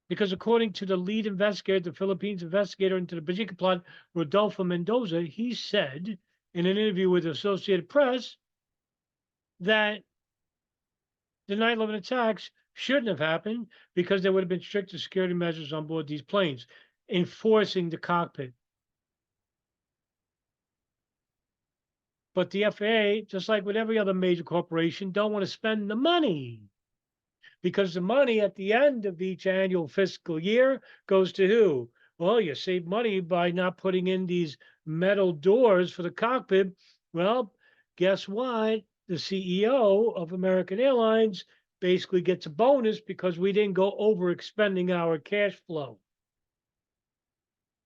because, according to the lead investigator, the Philippines investigator into the Pajinka Plot, Rodolfo Mendoza, he said in an interview with the Associated Press that the 9/11 attacks shouldn't have happened because there would have been stricter security measures on board these planes, enforcing the cockpit. But the FAA, just like with every other major corporation, don't want to spend the money because the money at the end of each annual fiscal year goes to who? well, you save money by not putting in these metal doors for the cockpit. Well, guess what? The CEO of American Airlines basically gets a bonus because we didn't go over expending our cash flow.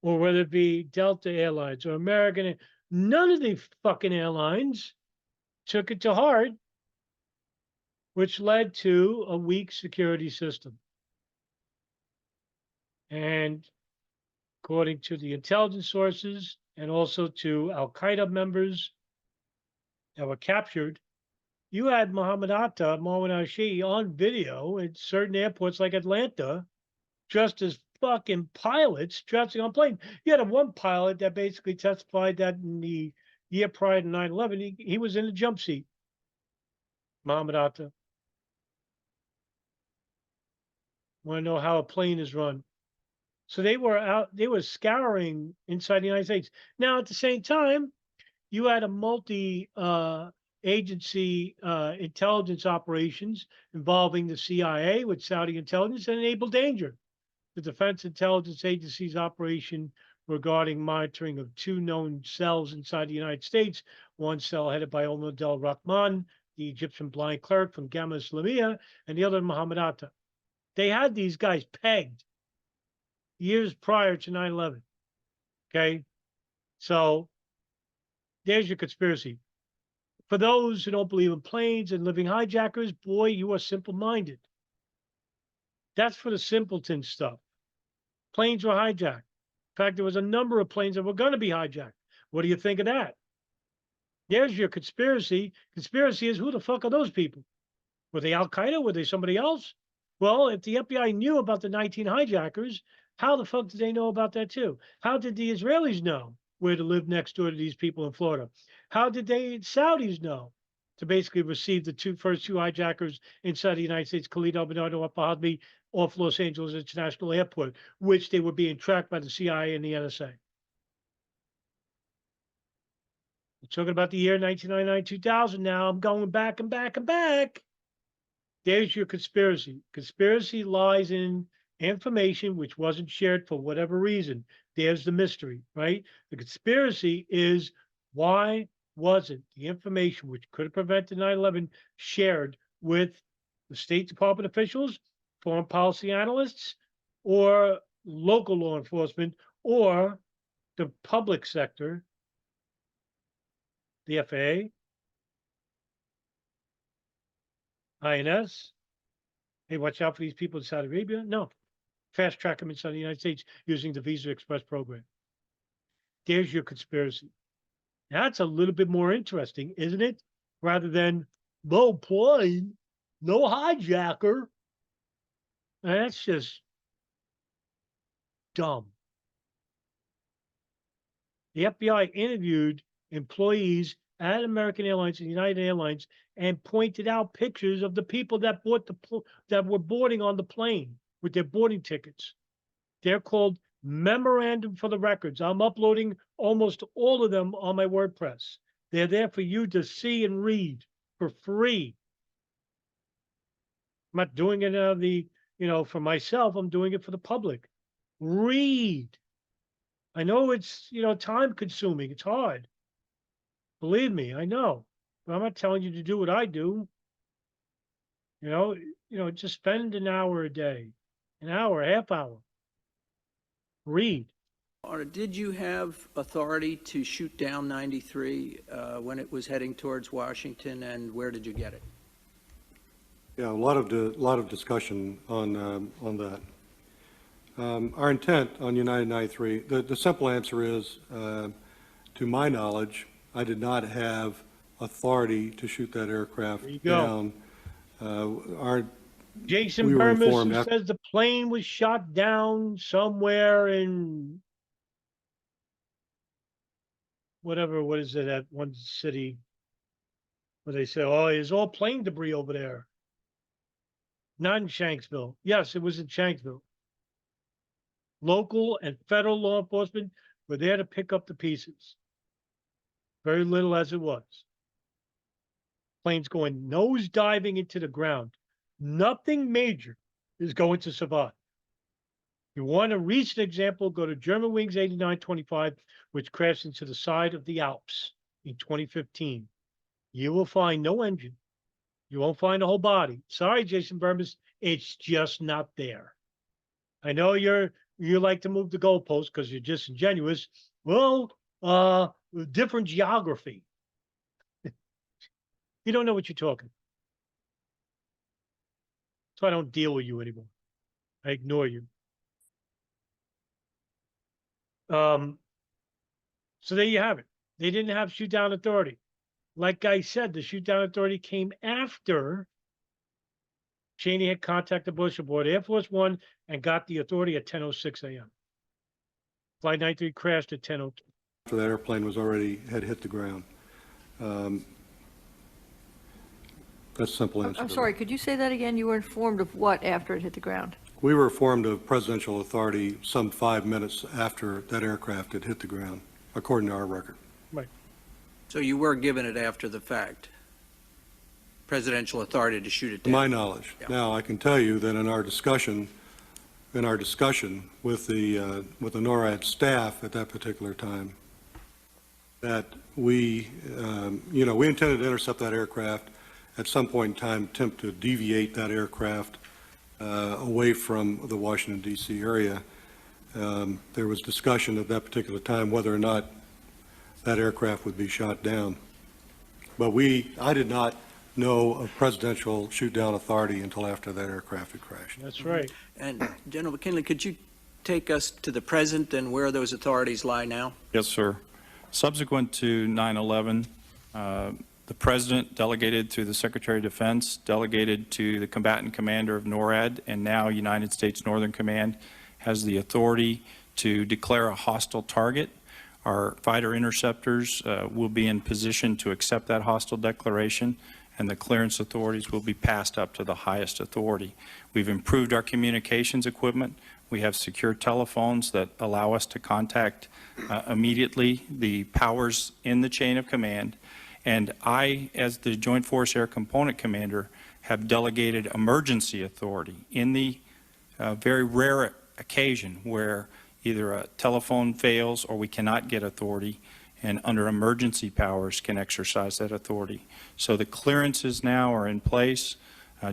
Or whether it be Delta Airlines or American, none of the fucking airlines took it to heart, which led to a weak security system. And according to the intelligence sources and also to Al Qaeda members that were captured, you had Mohammed Atta, Mohammed al-Shia on video at certain airports like Atlanta, dressed as fucking pilots dressing on planes. You had one pilot that basically testified that in the year prior to 9/11, he was in a jump seat. Mohammed Atta. Want to know how a plane is run? So they were out, they were scouring inside the United States. Now, at the same time, you had a multi agency intelligence operations involving the CIA with Saudi intelligence and Enable Danger, the Defense Intelligence Agency's operation regarding monitoring of two known cells inside the United States. One cell headed by Omar Abdel Rahman, the Egyptian blind cleric from Gamma Islamiyah, and the other Mohammed Atta. They had these guys pegged years prior to 9/11. Okay. So there's your conspiracy. For those who don't believe in planes and living hijackers, boy, you are simple-minded. That's for the simpleton stuff. Planes were hijacked. In fact, there was a number of planes that were going to be hijacked. What do you think of that? There's your conspiracy. Conspiracy is, who the fuck are those people? Were they Al Qaeda? Were they somebody else? Well, if the FBI knew about the 19 hijackers, how the fuck did they know about that too? How did the Israelis know where to live next door to these people in Florida? How did the Saudis know to basically receive the first two hijackers inside the United States, Khalid al-Bernardo al-Fahmi, off Los Angeles International Airport, which they were being tracked by the CIA and the NSA? We're talking about the year 1999, 2000 now. I'm going back and back and back. There's your conspiracy. Conspiracy lies in information which wasn't shared for whatever reason. There's the mystery, right? The conspiracy is, why wasn't the information which could have prevented 9/11 shared with the State Department officials, foreign policy analysts, or local law enforcement, or the public sector, the FAA, INS? Hey, watch out for these people in Saudi Arabia. No. Fast track them inside the United States using the Visa Express program. There's your conspiracy. That's a little bit more interesting, isn't it? Rather than no plane, no hijacker. That's just dumb. The FBI interviewed employees at American Airlines and United Airlines and pointed out pictures of the people that that were boarding on the plane with their boarding tickets. They're called memorandum for the records. I'm uploading almost all of them on my WordPress. They're there for you to see and read for free. I'm not doing it out of for myself. I'm doing it for the public. Read. I know it's, time consuming. It's hard. Believe me, I know. But I'm not telling you to do what I do. Just spend an hour a day, an hour, a half hour. Read. Did you have authority to shoot down 93 when it was heading towards Washington, and where did you get it? Yeah, a lot of discussion on that. Our intent on United 93, the simple answer is, to my knowledge, I did not have authority to shoot that aircraft down. Jason we were Burmis, informed who says the plane was shot down somewhere in whatever, what is it, at one city where they say, oh, there's all plane debris over there. Not in Shanksville. Yes, it was in Shanksville. Local and federal law enforcement were there to pick up the pieces. Very little as it was. Planes going nose diving into the ground. Nothing major is going to survive. You want a recent example, go to Germanwings 8925, which crashed into the side of the Alps in 2015. You will find no engine. You won't find a whole body. Sorry, Jason Burmis, it's just not there. I know you like to move the goalposts because you're disingenuous. Well, different geography. You don't know what you're talking. So I don't deal with you anymore. I ignore you. So there you have it. They didn't have shoot down authority. Like I said, the shoot down authority came after Cheney had contacted Bush aboard Air Force One and got the authority at 10:06 a.m. Flight 93 crashed at 10:02. After that airplane had hit the ground. That's a simple answer. I'm sorry, could you say that again? You were informed of what after it hit the ground? We were informed of presidential authority some 5 minutes after that aircraft had hit the ground, according to our record. Right. So you were given it after the fact? Presidential authority to shoot it To down? my knowledge. Yeah. Now, I can tell you that in our discussion with the NORAD staff at that particular time, that we intended to intercept that aircraft, at some point in time attempt to deviate that aircraft away from the Washington, D.C. area. There was discussion at that particular time whether or not that aircraft would be shot down. But I did not know of presidential shoot-down authority until after that aircraft had crashed. That's right. And General McKinley, could you take us to the present and where those authorities lie now? Yes, sir. Subsequent to 9/11, the President delegated through the Secretary of Defense, delegated to the combatant commander of NORAD, and now United States Northern Command has the authority to declare a hostile target. Our fighter interceptors will be in position to accept that hostile declaration, and the clearance authorities will be passed up to the highest authority. We've improved our communications equipment. We have secure telephones that allow us to contact immediately the powers in the chain of command. And I, as the Joint Force Air Component Commander, have delegated emergency authority in the very rare occasion where either a telephone fails or we cannot get authority, and under emergency powers can exercise that authority. So the clearances now are in place.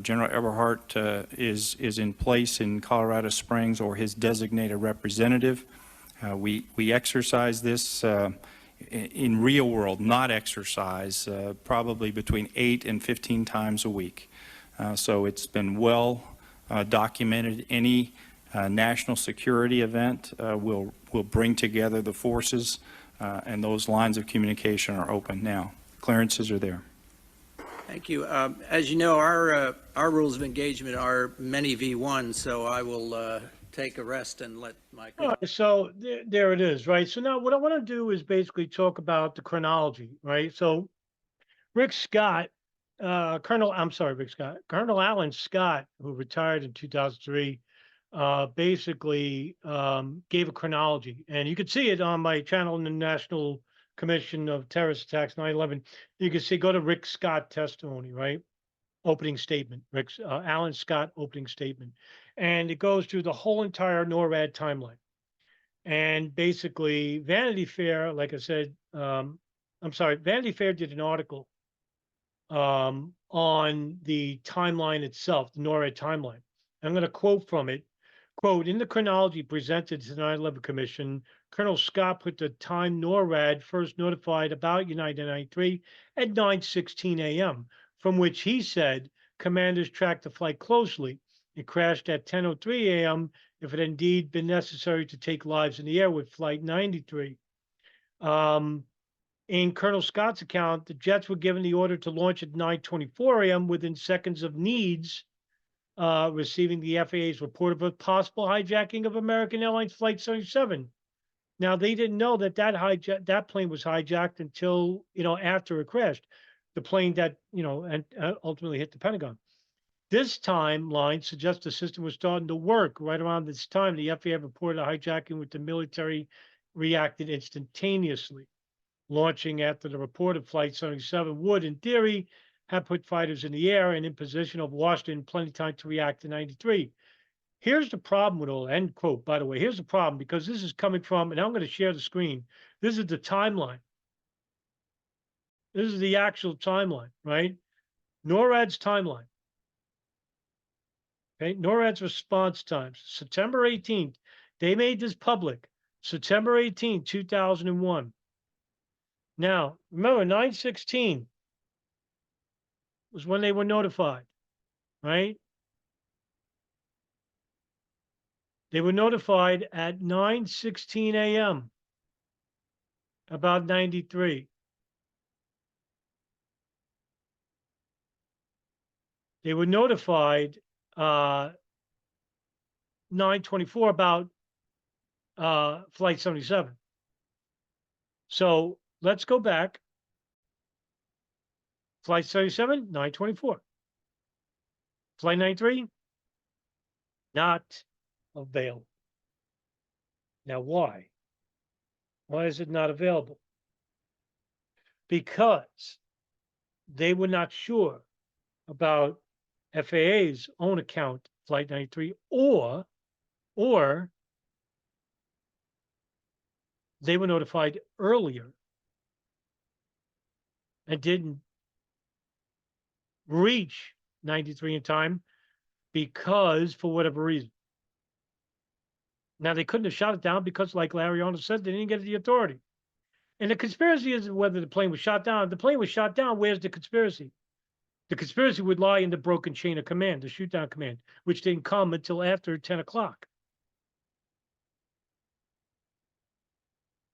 General Eberhardt is in place in Colorado Springs, or his designated representative. We exercise this in real world, not exercise, probably between 8 and 15 times a week. So it's been well documented. Any national security event will bring together the forces, and those lines of communication are open now. Clearances are there. Thank you. As you know, our rules of engagement are many v1, so I will take a rest and let my... All right, so there it is, right? So now what I want to do is basically talk about the chronology, right? So Rick Scott, Colonel Alan Scott, who retired in 2003, basically gave a chronology, and you can see it on my channel in the National Commission of Terrorist Attacks 9/11. You can see, go to Rick Scott testimony, right? Opening statement, Alan Scott opening statement. And it goes through the whole entire NORAD timeline. And basically, Vanity Fair, like I said, Vanity Fair did an article on the timeline itself, the NORAD timeline. I'm going to quote from it. Quote, in the chronology presented to the 9/11 Commission, Colonel Scott put the time NORAD first notified about United 93 at 9:16 a.m., from which he said commanders tracked the flight closely. It crashed at 10:03 a.m. if it had indeed been necessary to take lives in the air with Flight 93. In Colonel Scott's account, the jets were given the order to launch at 9:24 a.m. within seconds of needs, receiving the FAA's report of a possible hijacking of American Airlines Flight 77. Now, they didn't know that that plane was hijacked until, after it crashed. The plane that, and ultimately hit the Pentagon. This timeline suggests the system was starting to work right around this time. The FAA reported a hijacking, with the military reacted instantaneously. Launching after the report of Flight 77 would, in theory, have put fighters in the air and in position of Washington plenty of time to react to 93. Here's the problem with all, end quote, by the way, here's the problem, because this is coming from, and I'm going to share the screen. This is the timeline. This is the actual timeline, right? NORAD's timeline. Okay, NORAD's response times, September 18th. They made this public, September 18th, 2001. Now, remember, 9/16 was when they were notified, right? They were notified at 9:16 a.m. about 93. They were notified 9:24 about Flight 77. So let's go back. Flight 77, 9:24. Flight 93, not available. Now, why? Why is it not available? Because they were not sure about FAA's own account, Flight 93, or they were notified earlier and didn't reach 93 in time because, for whatever reason. Now, they couldn't have shot it down because, like Larry Arnold said, they didn't get the authority. And the conspiracy isn't whether the plane was shot down. If the plane was shot down, where's the conspiracy? The conspiracy would lie in the broken chain of command, the shoot down command, which didn't come until after 10 o'clock.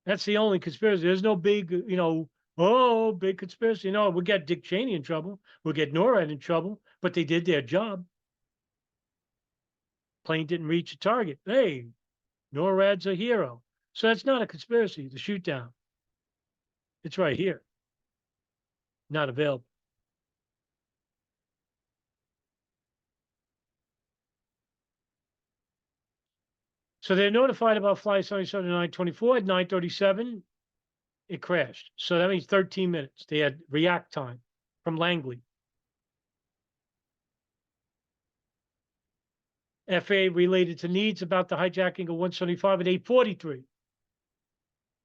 That's the only conspiracy. There's no big, big conspiracy. No, we'll get Dick Cheney in trouble. We'll get NORAD in trouble, but they did their job. Plane didn't reach the target. Hey, NORAD's a hero. So that's not a conspiracy, the shoot down. It's right here. Not available. So they're notified about Flight 77 at 9:24. At 9:37, it crashed. So that means 13 minutes. They had react time from Langley. FAA related to needs about the hijacking of 175 at 8:43.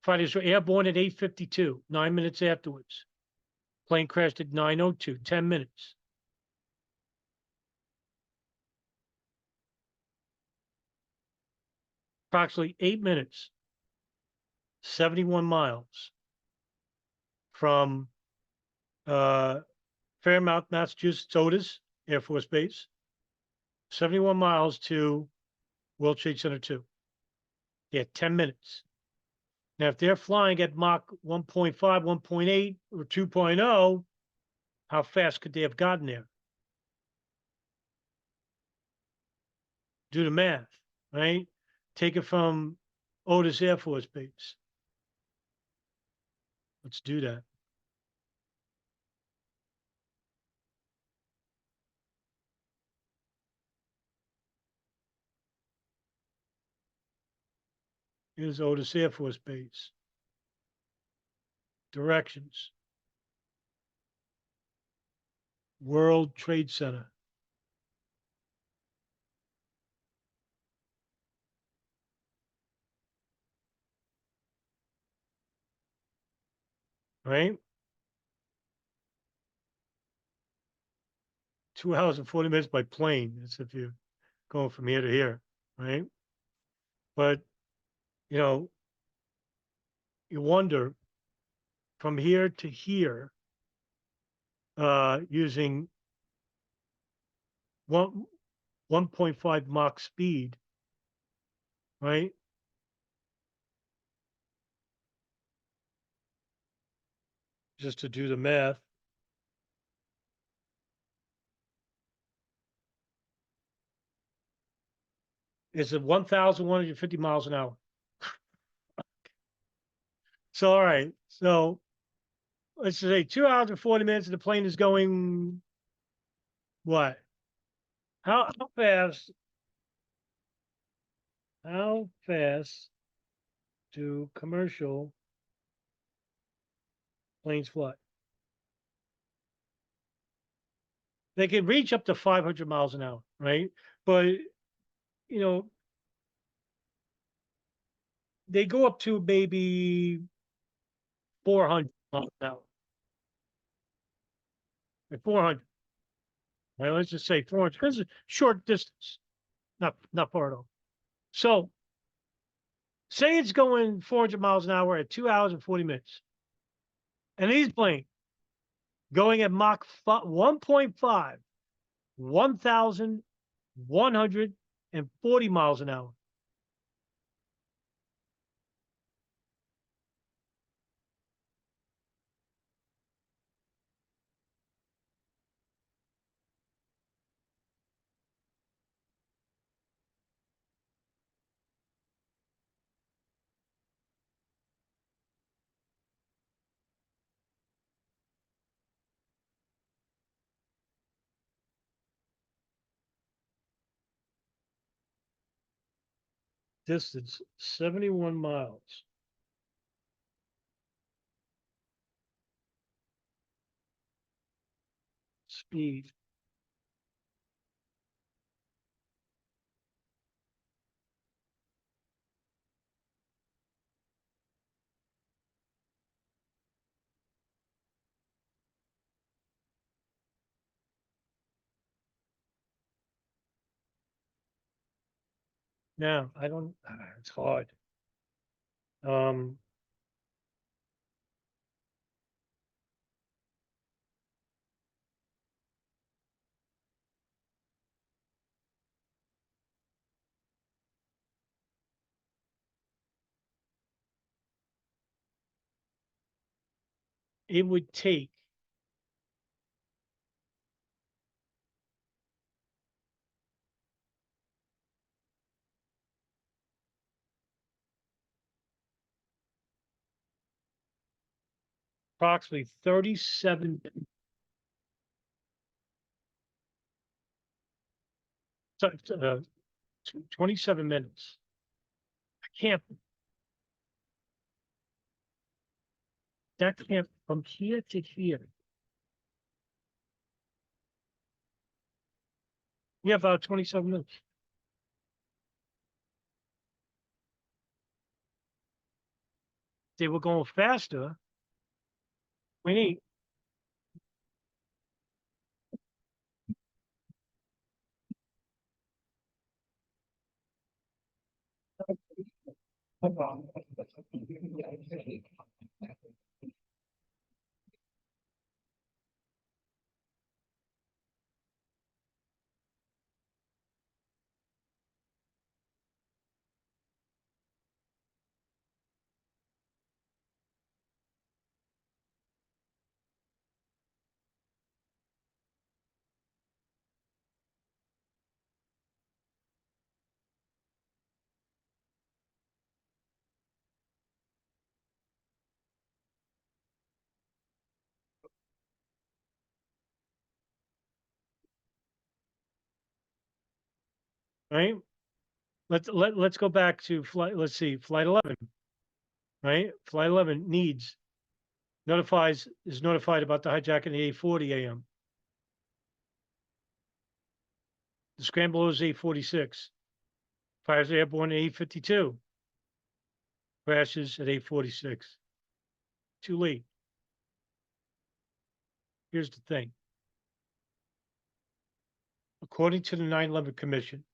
Fighters were airborne at 8:52, 9 minutes afterwards. Plane crashed at 9:02, 10 minutes. Approximately 8 minutes, 71 miles from Fairmount, Massachusetts, Otis Air Force Base, 71 miles to World Trade Center 2. They had 10 minutes. Now, if they're flying at Mach 1.5, 1.8, or 2.0, how fast could they have gotten there? Do the math, right? Take it from Otis Air Force Base. Let's do that. Here's Otis Air Force Base. Directions. World Trade Center. Right? 2 hours and 40 minutes by plane. That's if you're going from here to here, right? But, you wonder from here to here, using 1.5 Mach speed, right? Just to do the math. It's at 1,150 miles an hour. So, all right. So let's say 2 hours and 40 minutes and the plane is going what? How fast do commercial planes fly? They can reach up to 500 miles an hour, right? But you know, they go up to maybe 400 miles an hour. At 400. Well, let's just say 400, because it's a short distance, not far at all. So say it's going 400 miles an hour at 2 hours and 40 minutes. And he's playing going at Mach 1.5, 1,140 miles an hour. Distance 71 miles. Speed. Now, I don't, it's hard. It would take approximately 37, 27 minutes. That can't, from here to here. Yeah, about 27 minutes. They were going faster. We need. Right? Let's go back to flight. Let's see, flight 11. Right? Flight 11 is notified about the hijacking at 8:40 a.m. The scramble is 8:46. Fires airborne at 8:52. Crashes at 8:46. Too late. Here's the thing. According to the 9/11 Commission,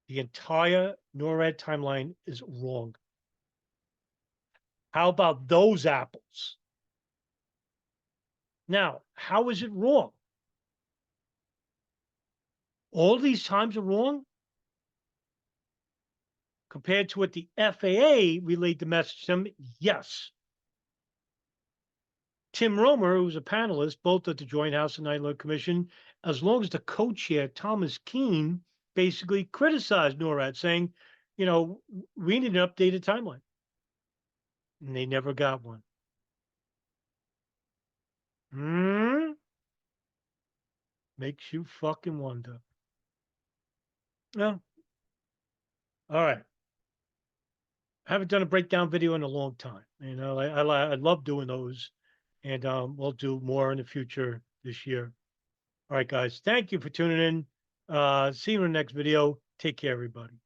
the entire NORAD timeline is wrong. How about those apples? Now, how is it wrong? All these times are wrong? Compared to what the FAA relayed the message to them, yes. Tim Romer, who was a panelist both at the Joint House and 9/11 Commission, as long as the co-chair, Thomas Keene, basically criticized NORAD, saying, we need an updated timeline. And they never got one. Makes you fucking wonder. Well, all right. I haven't done a breakdown video in a long time. I love doing those, and we'll do more in the future this year. All right, guys. Thank you for tuning in. See you in the next video. Take care, everybody.